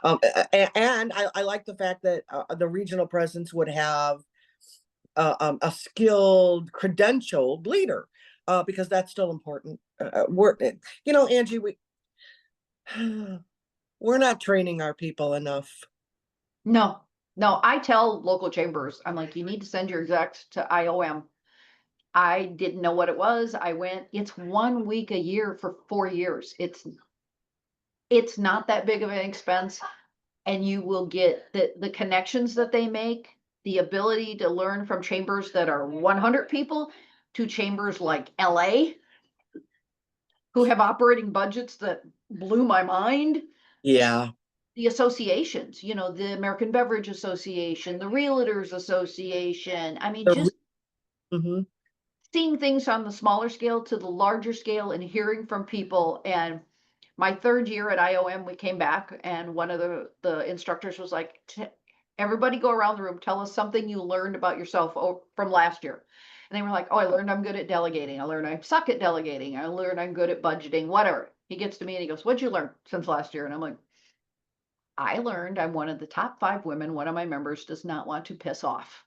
And I like the fact that the regional presence would have a skilled, credentialed leader, because that's still important. Angie, we're not training our people enough. no, no, I tell local chambers, I'm like, you need to send your execs to IOM. I didn't know what it was. I went, it's 1 week a year for 4 years. It's not that big of an expense, and you will get the connections that they make, the ability to learn from chambers that are 100 people to chambers like LA who have operating budgets that blew my mind. Yeah. The associations, the American Beverage Association, the Realtors Association. I mean, just Mhm. seeing things on the smaller scale to the larger scale and hearing from people. And my third year at IOM, we came back and one of the instructors was like, everybody go around the room, tell us something you learned about yourself from last year. And they were like, oh, I learned I'm good at delegating. I learned I suck at delegating. I learned I'm good at budgeting, whatever. He gets to me and he goes, what'd you learn since last year? And I'm like, I learned I'm one of the top 5 women one of my members does not want to piss off.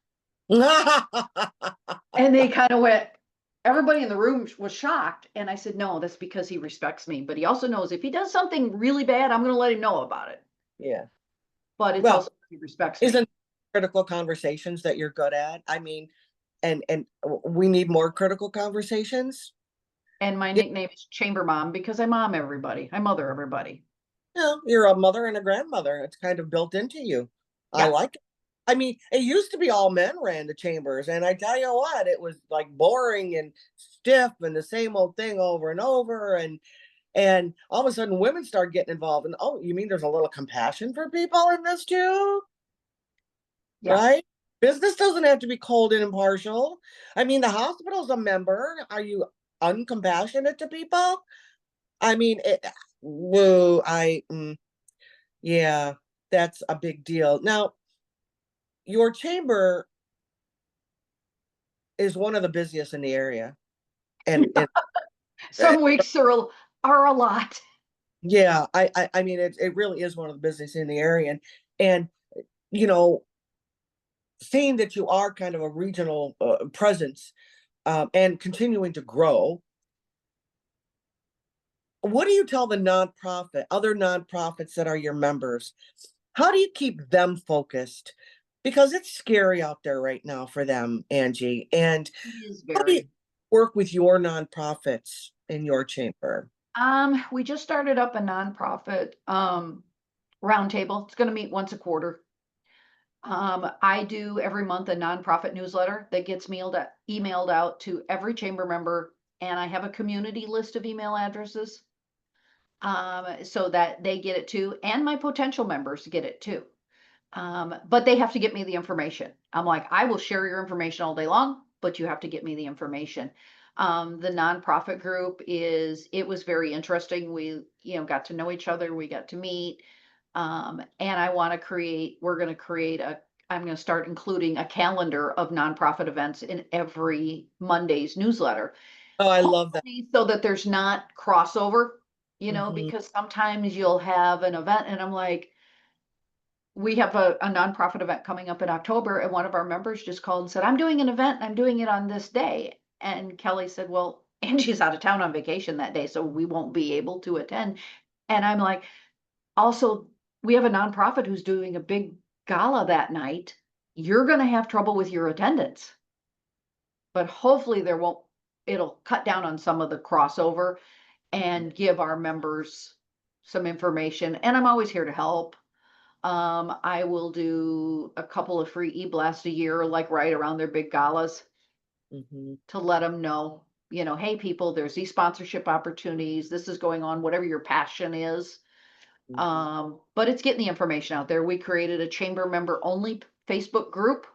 And they kind of went, everybody in the room was shocked. And I said, no, that's because he respects me. But he also knows if he does something really bad, I'm going to let him know about it. Yeah. But it's Well, also he respects me. isn't critical conversations that you're good at? I mean, and we need more critical conversations. And my Yeah, nickname is Chamber Mom because I mom everybody. I mother everybody. you're a mother and a grandmother. It's kind of built into you. I Yeah. like it. I mean, it used to be all men ran the chambers, and I tell you what, it was like boring and stiff and the same old thing over and over. And all of a sudden, women start getting involved. And oh, you mean there's a little compassion for people in this too? Yeah. Right? Business doesn't have to be cold and impartial. I mean, the hospital's a member. Are you uncompassionate to people? I mean, whoa, yeah, that's a big deal. Now, your chamber is one of the busiest in the area. And uh, Some weeks are a lot. yeah, I mean, it really is one of the busiest in the area. And, you know, seeing that you are kind of a regional presence, and continuing to grow, what do you tell the other nonprofits that are your members? How do you keep them focused? Because it's scary out there right now for them, Angie. And It is how do you very. work with your nonprofits in your chamber? We just started up a nonprofit roundtable. It's going to meet once a quarter. I do every month a nonprofit newsletter that gets emailed out to every chamber member, and I have a community list of email addresses, so that they get it too, and my potential members get it too. But they have to get me the information. I'm like, I will share your information all day long, but you have to get me the information. The nonprofit group it was very interesting. We, got to know each other. We got to meet. And we're going to create I'm going to start including a calendar of nonprofit events in every Monday's newsletter. Oh, I love that. Hopefully so that there's not crossover, Mhm. because sometimes you'll have an event and I'm like, we have a nonprofit event coming up in October, and one of our members just called and said, I'm doing an event and I'm doing it on this day. And Kelly said, well, Angie's out of town on vacation that day, so we won't be able to attend. And I'm like, also, we have a nonprofit who's doing a big gala that night. You're going to have trouble with your attendance, but hopefully it'll cut down on some of the crossover and give our members some information. And I'm always here to help. I will do a couple of free e-blasts a year, like right around their big galas, Mhm. to let them know, hey, people, there's these sponsorship opportunities. This is going on, whatever your passion is. Mhm. But it's getting the information out there. We created a chamber member only Facebook group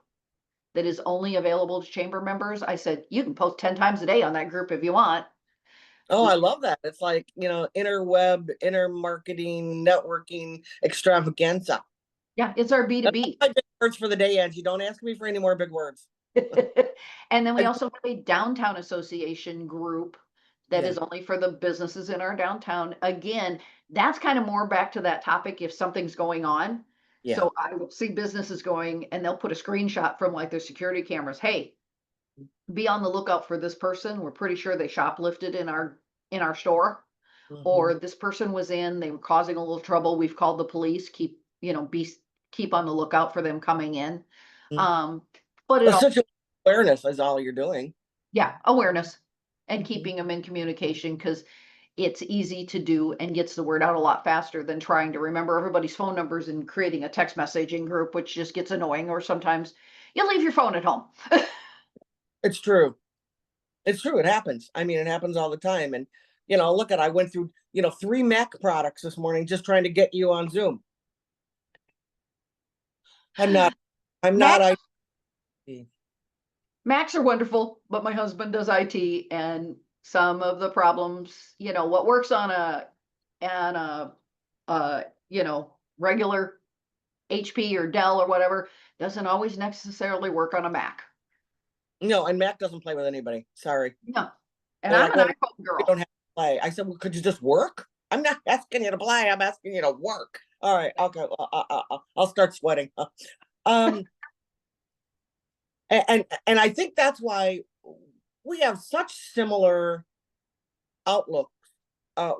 that is only available to chamber members. I said, you can post 10 times a day on that group if you want. Oh, We, I love that. It's like, interweb, inter marketing, networking extravaganza. yeah, it's our That's all B2B. my big words for the day, Angie. Don't ask me for any more big words. And then we I- also have a downtown association group that yeah, is only for the businesses in our downtown. Again, that's kind of more back to that topic if something's going on. yeah. So I will see businesses going and they'll put a screenshot from like their security cameras. Hey, be on the lookout for this person. We're pretty sure they shoplifted in our store, Mhm. or this person was in, they were causing a little trouble. We've called the police. Keep on the lookout for them coming in. Mhm. Um, but it Well, all such awareness is all you're doing. Yeah, awareness and Mhm. keeping them in communication because it's easy to do and gets the word out a lot faster than trying to remember everybody's phone numbers and creating a text messaging group, which just gets annoying. Or sometimes you leave your phone at home. It's true. It's true. It happens. I mean, it happens all the time. And, look at, I went through, 3 Mac products this morning just trying to get you on Zoom. I'm not, I'm not, Macs, I, Macs are wonderful, but my husband does IT, and some of the problems, what works on a regular HP or Dell or whatever doesn't always necessarily work on a Mac. no, and Mac doesn't play with anybody. Sorry. No, and They're I'm like, an well, iPhone we don't girl. have to play. I said, well, could you just work? I'm not asking you to play. I'm asking you to work. All right. Okay. I'll start sweating. Um, and I think that's why we have such similar outlook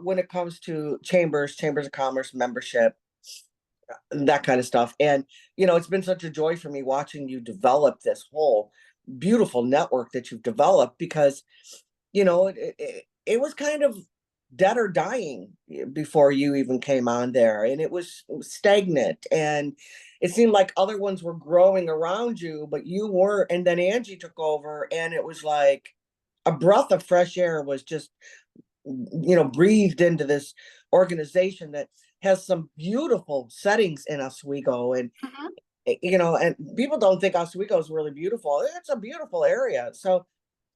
when it comes to chambers of commerce membership, that kind of stuff. And it's been such a joy for me watching you develop this whole beautiful network that you've developed because it was kind of dead or dying before you even came on there, and it was stagnant, and it seemed like other ones were growing around you, but you weren't. And then Angie took over, and it was like a breath of fresh air was just breathed into this organization that has some beautiful settings in Oswego. And Mhm. and people don't think Oswego is really beautiful. It's a beautiful area. So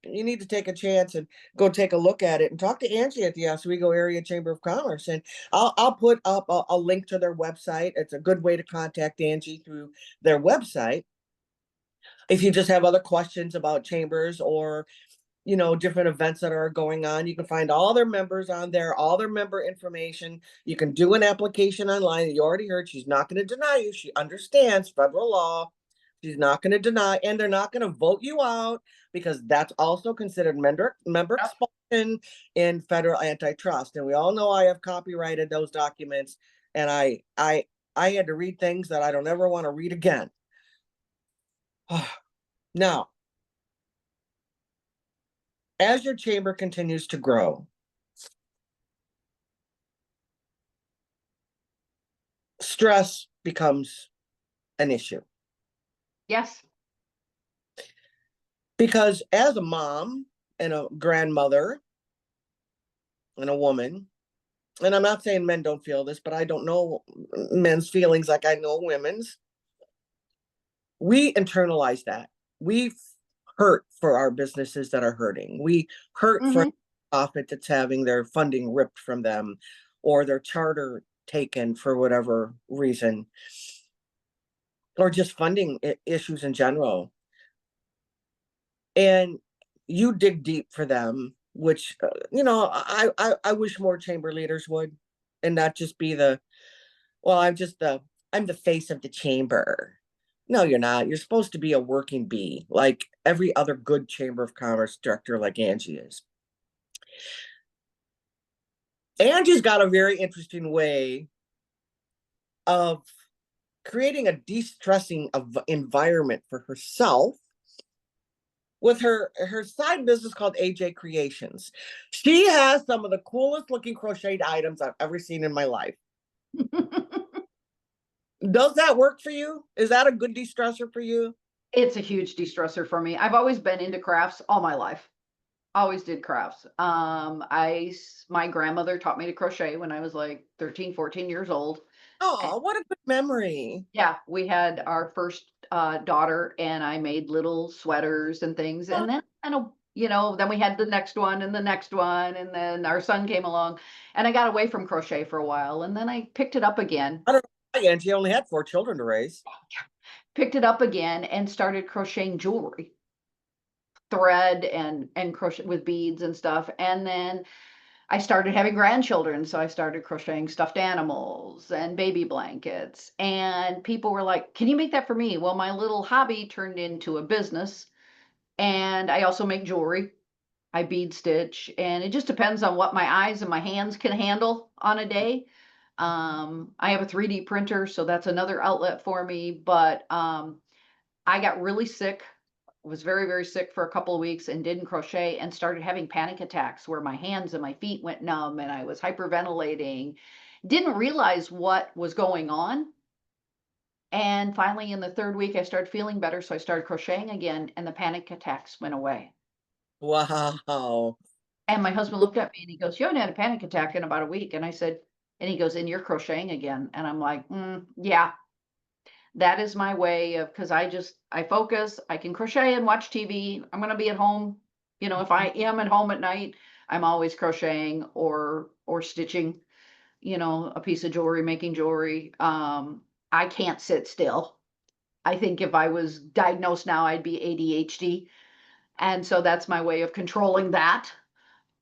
you need to take a chance and go take a look at it and talk to Angie at the Oswego Area Chamber of Commerce. And I'll put up a link to their website. It's a good way to contact Angie through their website. If you just have other questions about chambers or different events that are going on, you can find all their members on there, all their member information. You can do an application online. You already heard she's not going to deny you. She understands federal law. She's not going to deny, and they're not going to vote you out because that's also considered member Yep. expulsion in federal antitrust. And we all know I have copyrighted those documents, and I had to read things that I don't ever want to read again. Now, as your chamber continues to grow, stress becomes an issue Yes. because as a mom and a grandmother and a woman, and I'm not saying men don't feel this, but I don't know men's feelings like I know women's. we internalize that. We hurt for our businesses that are hurting. We hurt for Mhm. profit that's having their funding ripped from them or their charter taken for whatever reason, or just funding issues in general. And you dig deep for them, which I wish more chamber leaders would, and not just be the, well, I'm the face of the chamber. No, you're not. You're supposed to be a working bee, like every other good chamber of commerce director, like Angie is. Angie's got a very interesting way of creating a de-stressing environment for herself with her side business called AJ Creations. She has some of the coolest looking crocheted items I've ever seen in my life. Does that work for you? Is that a good de-stressor for you? It's a huge de-stressor for me. I've always been into crafts all my life. Always did crafts. My grandmother taught me to crochet when I was like 13, 14 years old. Oh, what a good memory. Yeah, we had our first, daughter, and I made little sweaters and things, Oh, and then then we had the next one and the next one, and then our son came along, and I got away from crochet for a while, and then I picked it up again. I don't know why Angie only had 4 children to raise. Picked it up again and started crocheting jewelry, thread and crochet with beads and stuff, and then I started having grandchildren, so I started crocheting stuffed animals and baby blankets, and people were like, "Can you make that for me?" Well, my little hobby turned into a business, and I also make jewelry. I bead stitch, and it just depends on what my eyes and my hands can handle on a day. I have a 3D printer, so that's another outlet for me, but, I got really sick, was very, very sick for a couple of weeks and didn't crochet and started having panic attacks where my hands and my feet went numb and I was hyperventilating. Didn't realize what was going on. And finally, in the third week, I started feeling better. So I started crocheting again and the panic attacks went away. Wow. And my husband looked at me and he goes, "You haven't had a panic attack in about a week." And I said, and he goes, "And you're crocheting again." And I'm like, yeah, that is my way of, because I focus, I can crochet and watch TV. I'm gonna be at home. If I am at home at night, I'm always crocheting or stitching, a piece of jewelry, making jewelry. I can't sit still. I think if I was diagnosed now, I'd be ADHD. And so that's my way of controlling that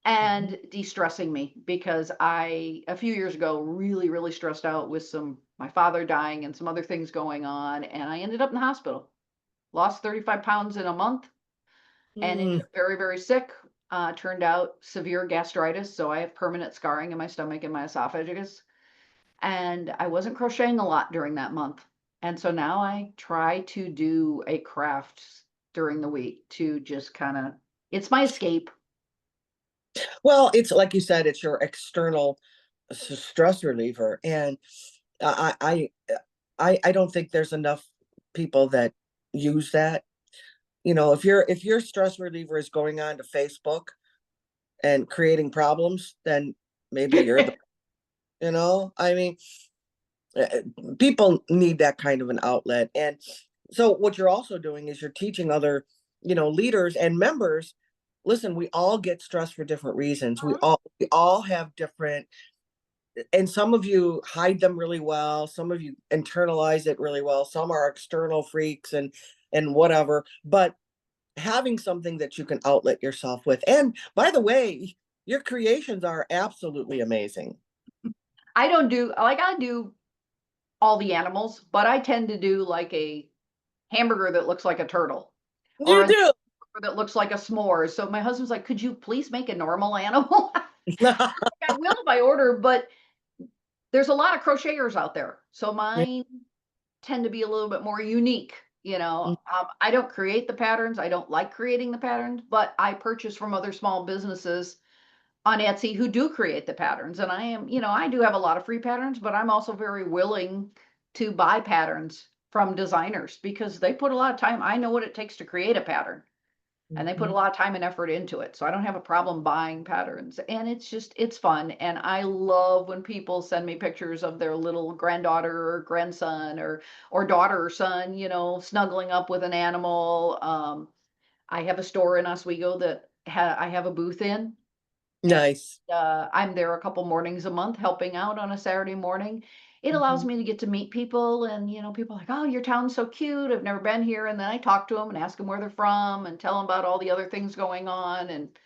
and de-stressing me because a few years ago, really, really stressed out with my father dying and some other things going on. And I ended up in the hospital, lost 35 pounds in a month and ended Mm. up very, very sick. Turned out severe gastritis. So I have permanent scarring in my stomach and my esophagus. And I wasn't crocheting a lot during that month. And so now I try to do a craft during the week to just kind of, it's my escape. Well, it's like you said, it's your external stress reliever, and I, I, I don't think there's enough people that use that. If your stress reliever is going on to Facebook and creating problems, then maybe you're the, I mean, people need that kind of an outlet. And so what you're also doing is you're teaching other, leaders and members, listen, we all get stressed for different reasons. We all have different, and some of you hide them really well, some of you internalize it really well, some are external freaks and whatever, but having something that you can outlet yourself with. And by the way, your creations are absolutely amazing. I don't do like I do all the animals, but I tend to do like a hamburger that looks like a turtle or You a do. that looks like a s'more. So my husband's like, "Could you please make a normal animal?" I will if I order, but there's a lot of crocheters out there. So mine tend to be a little bit more unique. I don't create the patterns. I don't like creating the patterns, but I purchase from other small businesses on Etsy who do create the patterns. And I do have a lot of free patterns, but I'm also very willing to buy patterns from designers because they put a lot of time. I know what it takes to create a pattern. and they put a Mhm. lot of time and effort into it. So I don't have a problem buying patterns. And it's fun. And I love when people send me pictures of their little granddaughter or grandson or daughter or son, snuggling up with an animal. I have a store in Oswego that I have a booth in, and Nice. I'm there a couple mornings a month helping out on a Saturday morning. It allows Mhm. me to get to meet people, and people are like, "Oh, your town's so cute. I've never been here." And then I talk to them and ask them where they're from and tell them about all the other things going on. And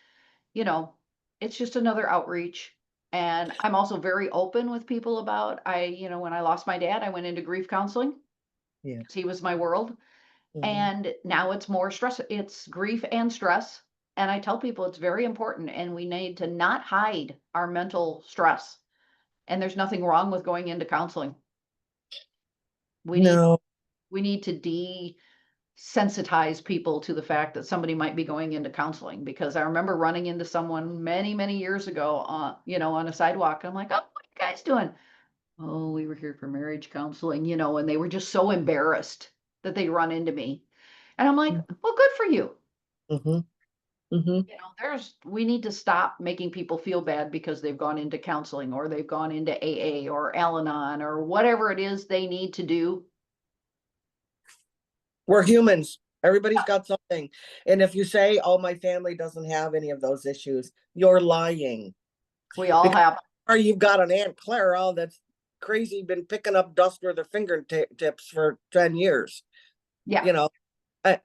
you know, it's just another outreach. And I'm also very open with people about when I lost my dad, I went into grief counseling Yeah. because he was my world. Mhm. And now it's more stress, it's grief and stress. And I tell people it's very important and we need to not hide our mental stress. And there's nothing wrong with going into counseling. We need No. we need to desensitize people to the fact that somebody might be going into counseling, because I remember running into someone many, many years ago on a sidewalk. I'm like, "Oh, what are you guys doing?" "Oh, we were here for marriage counseling," and they were just so embarrassed that they run into me. And I'm like, "Well, good for you." Mhm. Mhm. We need to stop making people feel bad because they've gone into counseling or they've gone into AA or Al-Anon or whatever it is they need to do. We're humans. Everybody's got something. And if you say, "Oh, my family doesn't have any of those issues," you're lying. We all Because have, or you've got an Aunt Clara that's crazy, been picking up dust with her fingertips for 10 years, yeah. you know. And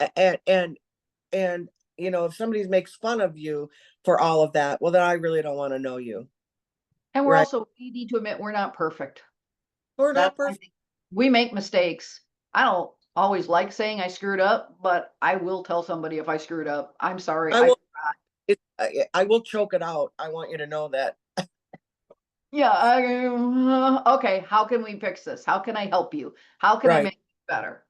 if somebody makes fun of you for all of that, well, then I really don't want to know you, And right? we need to admit we're not perfect. We're not I perfect. think we make mistakes. I don't always like saying I screwed up, but I will tell somebody if I screwed up. I'm sorry. I will. I will choke it out. I want you to know that. Yeah. Okay. How can we fix this? How can I help you? How can I Right. make it better?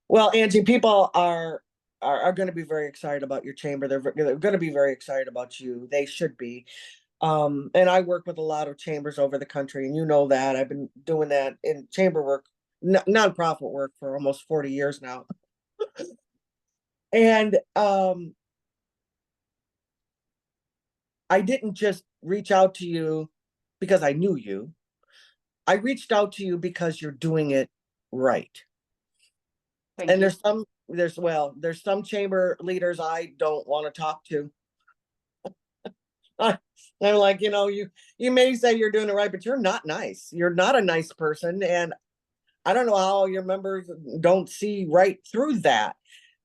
Well, Angie, people are going to be very excited about your chamber. They're going to be very excited about you. They should be. And I work with a lot of chambers over the country, and you know that I've been doing that in chamber work, nonprofit work for almost 40 years now. And I didn't just reach out to you because I knew you. I reached out to you because you're doing it right. Thank And you. there's some chamber leaders I don't want to talk to. I'm like, you may say you're doing it right, but you're not nice. You're not a nice person, and I don't know how your members don't see right through that.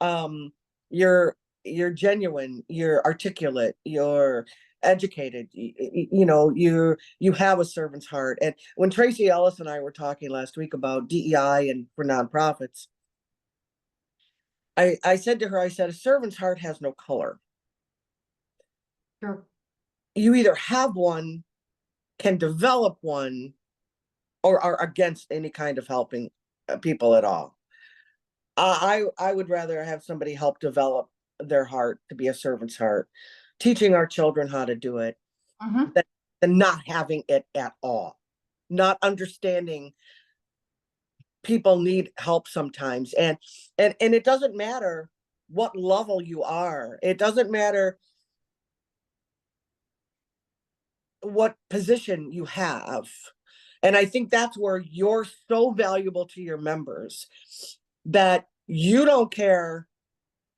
Um, you're you're genuine, you're articulate, you're educated. You have a servant's heart. And when Tracy Ellis and I were talking last week about DEI and for nonprofits, I said to her, I said, a servant's heart has no color. Sure. You either have one, can develop one, or are against any kind of helping people at all. I would rather have somebody help develop their heart to be a servant's heart, teaching our children how to do it, Hmm. than, than not having it at all, not understanding people need help sometimes, and it doesn't matter what level you are. It doesn't matter what position you have. And I think that's where you're so valuable to your members, that you don't care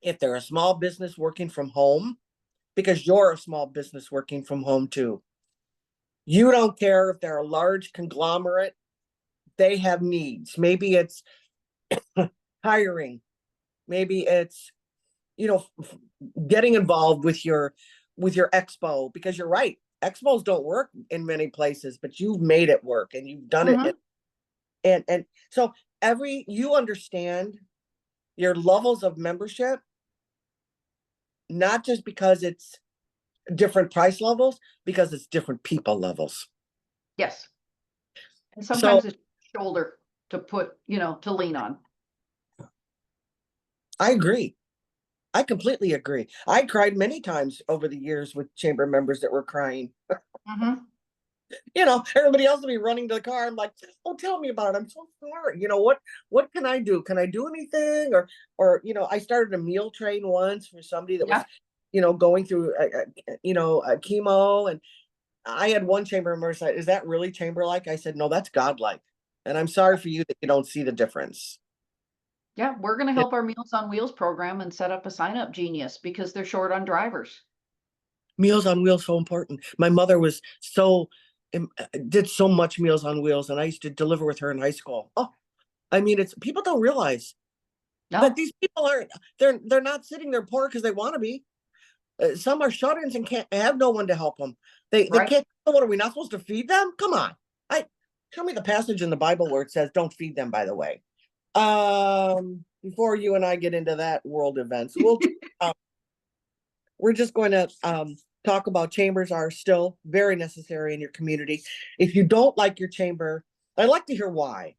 if they're a small business working from home, because you're a small business working from home too. You don't care if they're a large conglomerate, they have needs. Maybe it's hiring, maybe it's, you know, getting involved with your expo, because you're right. Expos don't work in many places, but you've made it work and you've done it. Hmm. And so you understand your levels of membership, not just because it's different price levels, because it's different people levels. Yes. And So sometimes it's shoulder to to lean on. I agree. I completely agree. I cried many times over the years with chamber members that were crying. Hmm. Everybody else will be running to the car. I'm like, oh, tell me about it. I'm so sorry. What can I do? Can I do anything? Or I started a meal train once for somebody that was, Yeah, going through, a chemo. And I had one chamber member say, is that really chamber-like? I said, no, that's God-like. And I'm sorry for you that you don't see the difference. yeah, we're gonna Yeah. help our Meals on Wheels program and set up a sign up genius because they're short on drivers. Meals on Wheels so important. My mother was did so much Meals on Wheels, and I used to deliver with her in high school. Oh, I mean, it's people don't realize that No, these people aren't they're not sitting there poor because they want to be. Some are shut-ins and can't have no one to help them. They right? can't. What are we not supposed to feed them? Come on, I show me the passage in the Bible where it says don't feed them. By the way, before you and I get into that world events, we're just going to talk about chambers are still very necessary in your community. If you don't like your chamber, I'd like to hear why.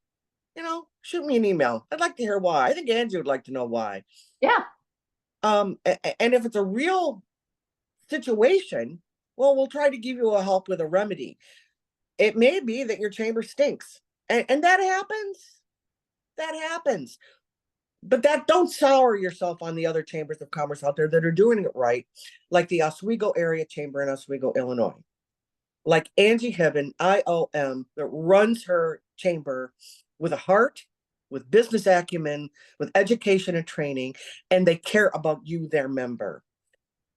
Shoot me an email. I'd like to hear why. I think Angie would like to know why. Yeah. And if it's a real situation, well, we'll try to give you a help with a remedy. It may be that your chamber stinks, and that happens. That happens. But that don't sour yourself on the other chambers of commerce out there that are doing it right, like the Oswego Area Chamber in Oswego, Illinois. Like Angie Hibben, IOM, that runs her chamber with a heart, with business acumen, with education and training, and they care about you, their member.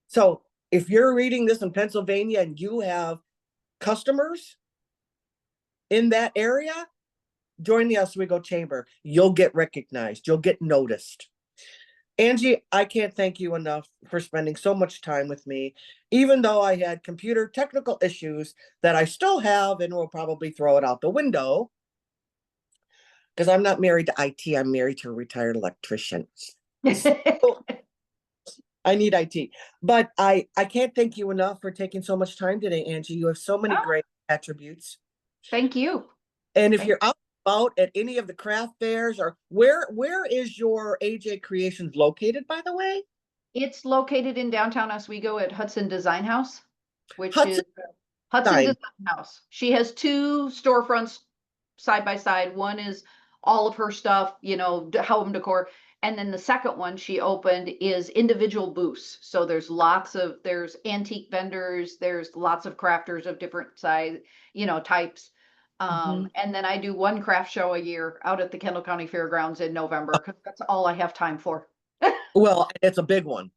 So if you're reading this in Pennsylvania and you have customers in that area, join the Oswego Chamber. You'll get recognized. You'll get noticed. Angie, I can't thank you enough for spending so much time with me, even though I had computer technical issues that I still have and will probably throw it out the window because I'm not married to IT. I'm married to a retired electrician. So I need IT. But I can't thank you enough for taking so much time today, Angie. You have so many Oh, great attributes. thank you. And if Thank you're out at any of the craft fairs, or where is your AJ Creations located, by the way? It's located in downtown Oswego at Hudson Design House, which is Hudson Hudson Time. Design House. She has two storefronts side by side. One is all of her stuff, home decor. And then the second one she opened is individual booths. So there's antique vendors, there's lots of crafters of different size, types. Mhm. And then I do one craft show a year out at the Kendall County Fairgrounds in November because that's all I have time for. Well, it's a big one.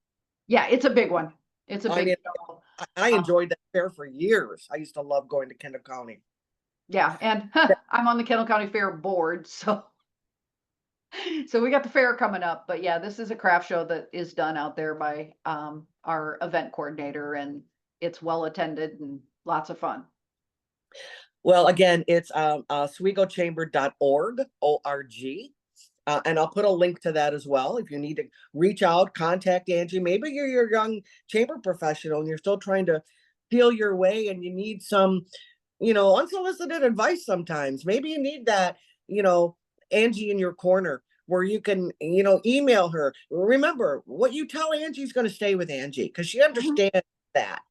Yeah, it's a big one. It's a I big mean, show. I Um, enjoyed that fair for years. I used to love going to Kendall County. yeah, and I'm on the Kendall County Fair board, so we got the fair coming up. But yeah, this is a craft show that is done out there by our event coordinator, and it's well attended and lots of fun. Well, again, it's oswegochamber.org, O-R-G. And I'll put a link to that as well. If you need to reach out, contact Angie. Maybe you're a young chamber professional and you're still trying to feel your way and you need some, unsolicited advice sometimes. Maybe you need that, Angie in your corner where you can, email her. Remember, what you tell Angie is going to stay with Angie because she Mhm. understands that.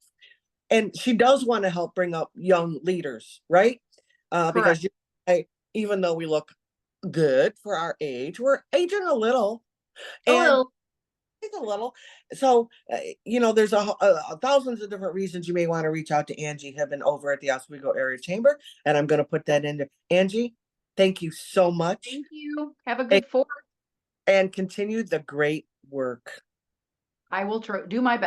And she does want to help bring up young leaders, right? Correct. Because even though we look good for our age, we're aging a little, A and little. it's a little. So, there's thousands of different reasons you may want to reach out to Angie Hibben over at the Oswego Area Chamber, and I'm going to put that into Angie. Thank you so much, Thank you. Have a and, good 4th. and continue the great work. I will do my best.